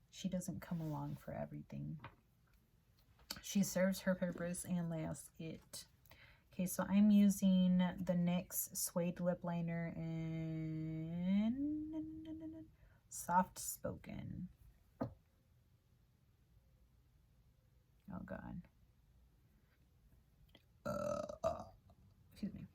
Speaker 1: she doesn't come along for everything. She serves her purpose and that's it. Okay, so I'm using the NYX Suede Lip Liner in Soft Spoken. Oh God. Excuse me.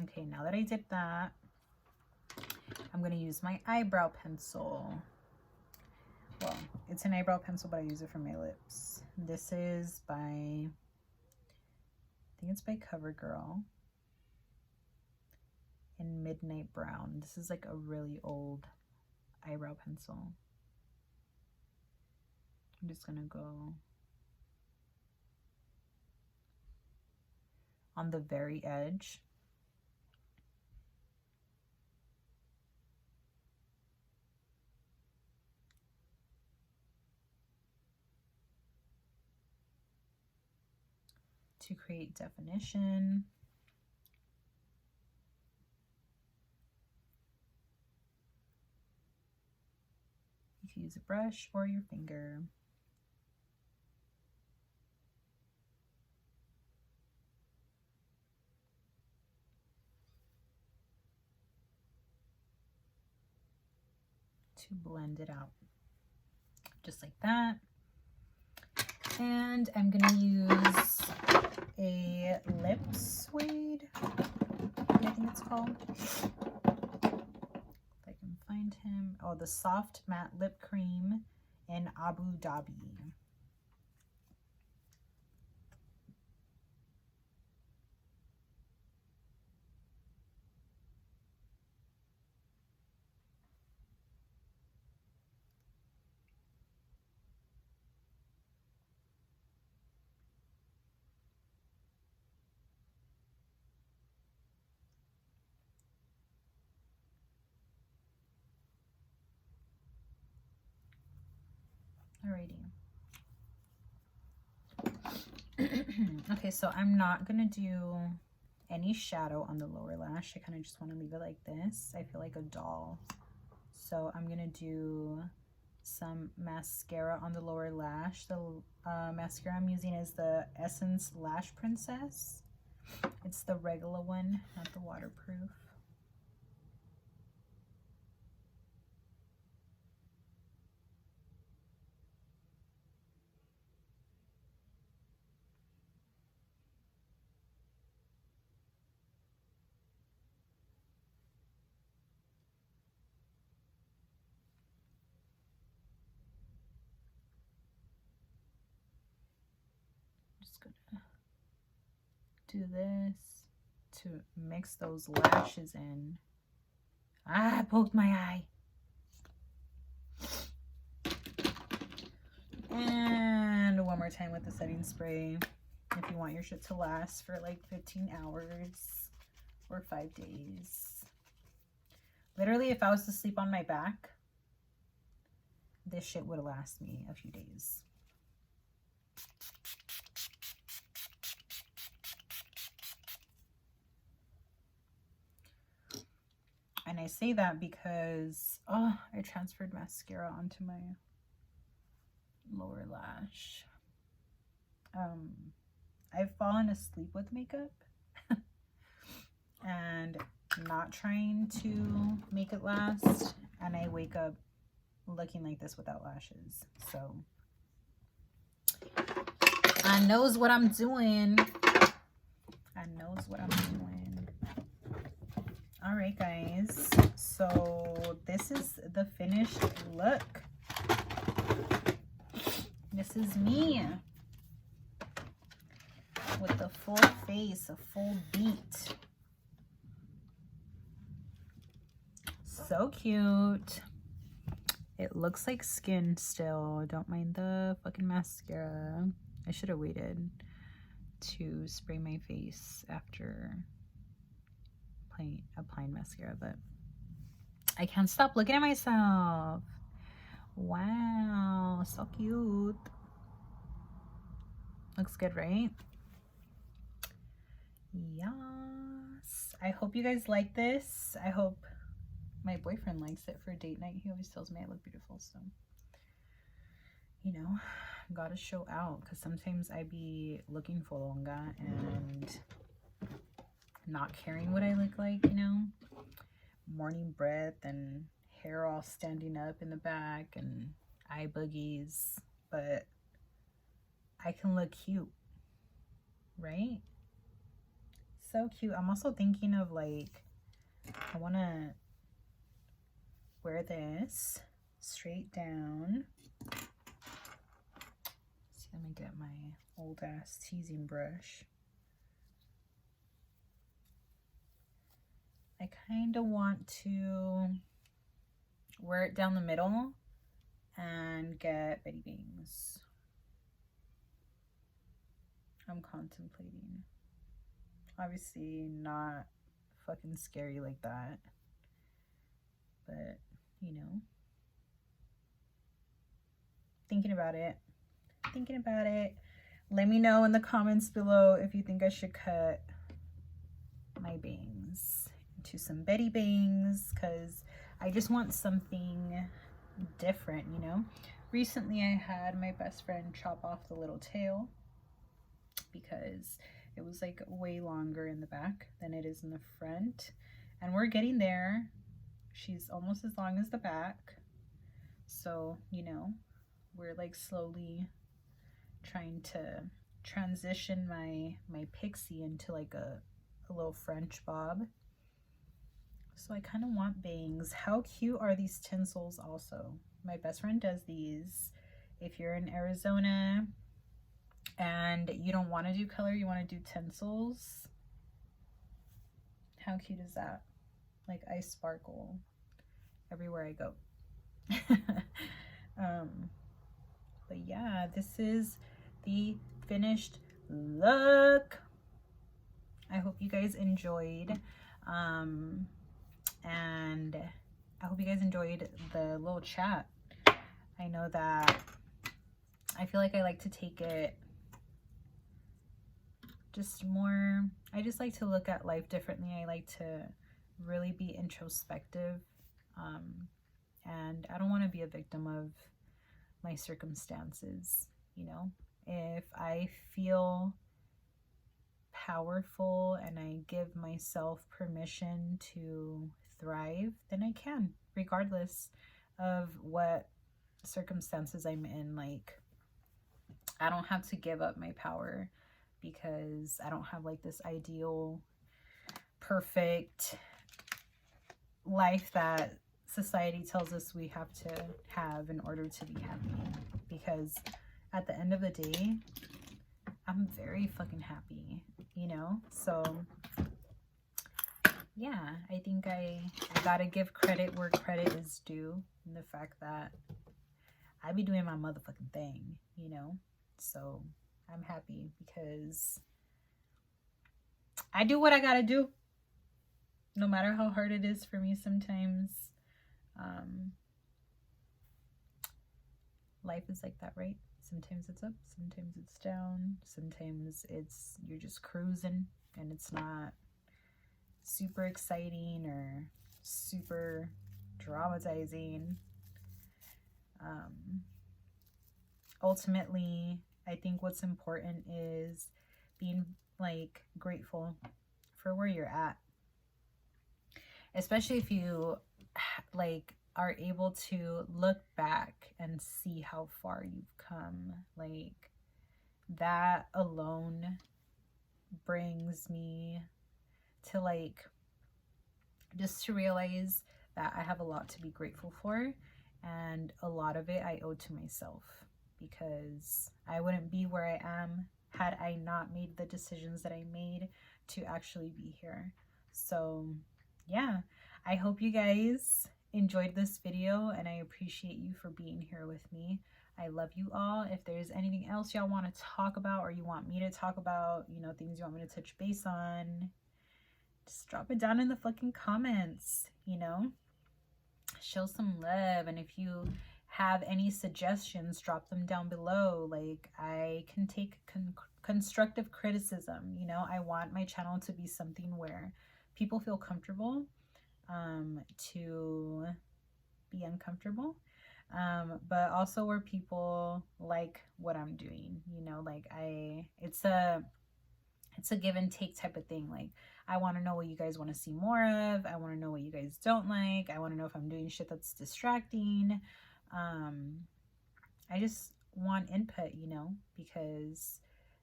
Speaker 1: Okay, now that I did that, I'm going to use my eyebrow pencil. Well, it's an eyebrow pencil, but I use it for my lips. This is by, I think it's by CoverGirl in Midnight Brown. This is like a really old eyebrow pencil. I'm just going to go on the very edge. To create definition. You can use a brush or your finger. To blend it out. Just like that. And I'm going to use a lip suede, I think it's called. If I can find him. Oh, the Soft Matte Lip Cream in Abu Dhabi. Alrighty. Okay, so I'm not gonna do any shadow on the lower lash. I kind of just want to leave it like this. I feel like a doll. So I'm gonna do some mascara on the lower lash. The mascara I'm using is the Essence Lash Princess. It's the regular one, not the waterproof. Just gonna do this to mix those lashes in. Ah, I poked my eye. And one more time with the setting spray if you want your shit to last for like 15 hours or 5 days. Literally, if I was to sleep on my back, this shit would last me a few days. And I say that because, oh, I transferred mascara onto my lower lash. I've fallen asleep with makeup and not trying to make it last, and I wake up looking like this without lashes. So I knows what I'm doing. I knows what I'm doing. All right, guys, so this is the finished look. This is me with the full face, a full beat. So cute. It looks like skin still. Don't mind the fucking mascara. I should have waited to spray my face after applying mascara, but I can't stop looking at myself. Wow, so cute. Looks good, right? Yes. I hope you guys like this. I hope my boyfriend likes it for date night. He always tells me I look beautiful, so you know, gotta show out, because sometimes I be looking for longa and not caring what I look like, you know, morning breath and hair all standing up in the back and eye boogies, but I can look cute, right? So cute. I'm also thinking of like, I want to wear this straight down. See, let me get my old ass teasing brush. I kind of want to wear it down the middle and get Betty Bangs. I'm contemplating. Obviously not fucking scary like that, but you know, thinking about it. Let me know in the comments below if you think I should cut my bangs into some Betty Bangs, because I just want something different, you know. Recently I had my best friend chop off the little tail because it was like way longer in the back than it is in the front, and we're getting there. She's almost as long as the back, so you know, we're like slowly trying to transition my pixie into like a little French bob. So I kind of want bangs. How cute are these tinsels also? My best friend does these. If you're in Arizona and you don't want to do color, you want to do tinsels, how cute is that? Like I sparkle everywhere I go. But yeah, this is the finished look. I hope you guys enjoyed, and I hope you guys enjoyed the little chat. I know that I feel like I like to take it just more, I just like to look at life differently. I like to really be introspective, and I don't want to be a victim of my circumstances, you know. If I feel powerful and I give myself permission to thrive, then I can, regardless of what circumstances I'm in. Like, I don't have to give up my power because I don't have like this ideal, perfect life that society tells us we have to have in order to be happy. Because at the end of the day, I'm very fucking happy, you know? So yeah, I think I gotta give credit where credit is due, in the fact that I be doing my motherfucking thing, you know? So I'm happy because I do what I gotta do, no matter how hard it is for me sometimes. Life is like that, right? Sometimes it's up, sometimes it's down, sometimes it's you're just cruising and it's not super exciting or super dramatizing. Ultimately, I think what's important is being like grateful for where you're at, especially if you like are able to look back and see how far you've come. Like, that alone brings me to like just to realize that I have a lot to be grateful for, and a lot of it I owe to myself, because I wouldn't be where I am had I not made the decisions that I made to actually be here. So yeah, I hope you guys enjoyed this video, and I appreciate you for being here with me. I love you all. If there's anything else y'all want to talk about, or you want me to talk about, you know, things you want me to touch base on, just drop it down in the fucking comments, you know. Show some love. And if you have any suggestions, drop them down below. Like, I can take constructive criticism, you know. I want my channel to be something where people feel comfortable to be uncomfortable, but also where people like what I'm doing, you know. Like, it's a give and take type of thing. Like, I want to know what you guys want to see more of. I want to know what you guys don't like. I want to know if I'm doing shit that's distracting. I just want input, you know, because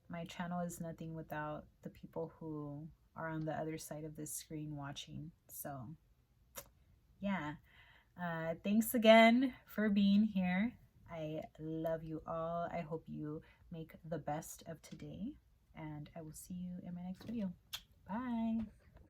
Speaker 1: my channel is nothing without the people who are on the other side of this screen watching. So yeah, thanks again for being here. I love you all. I hope you make the best of today, and I will see you in my next video. Bye.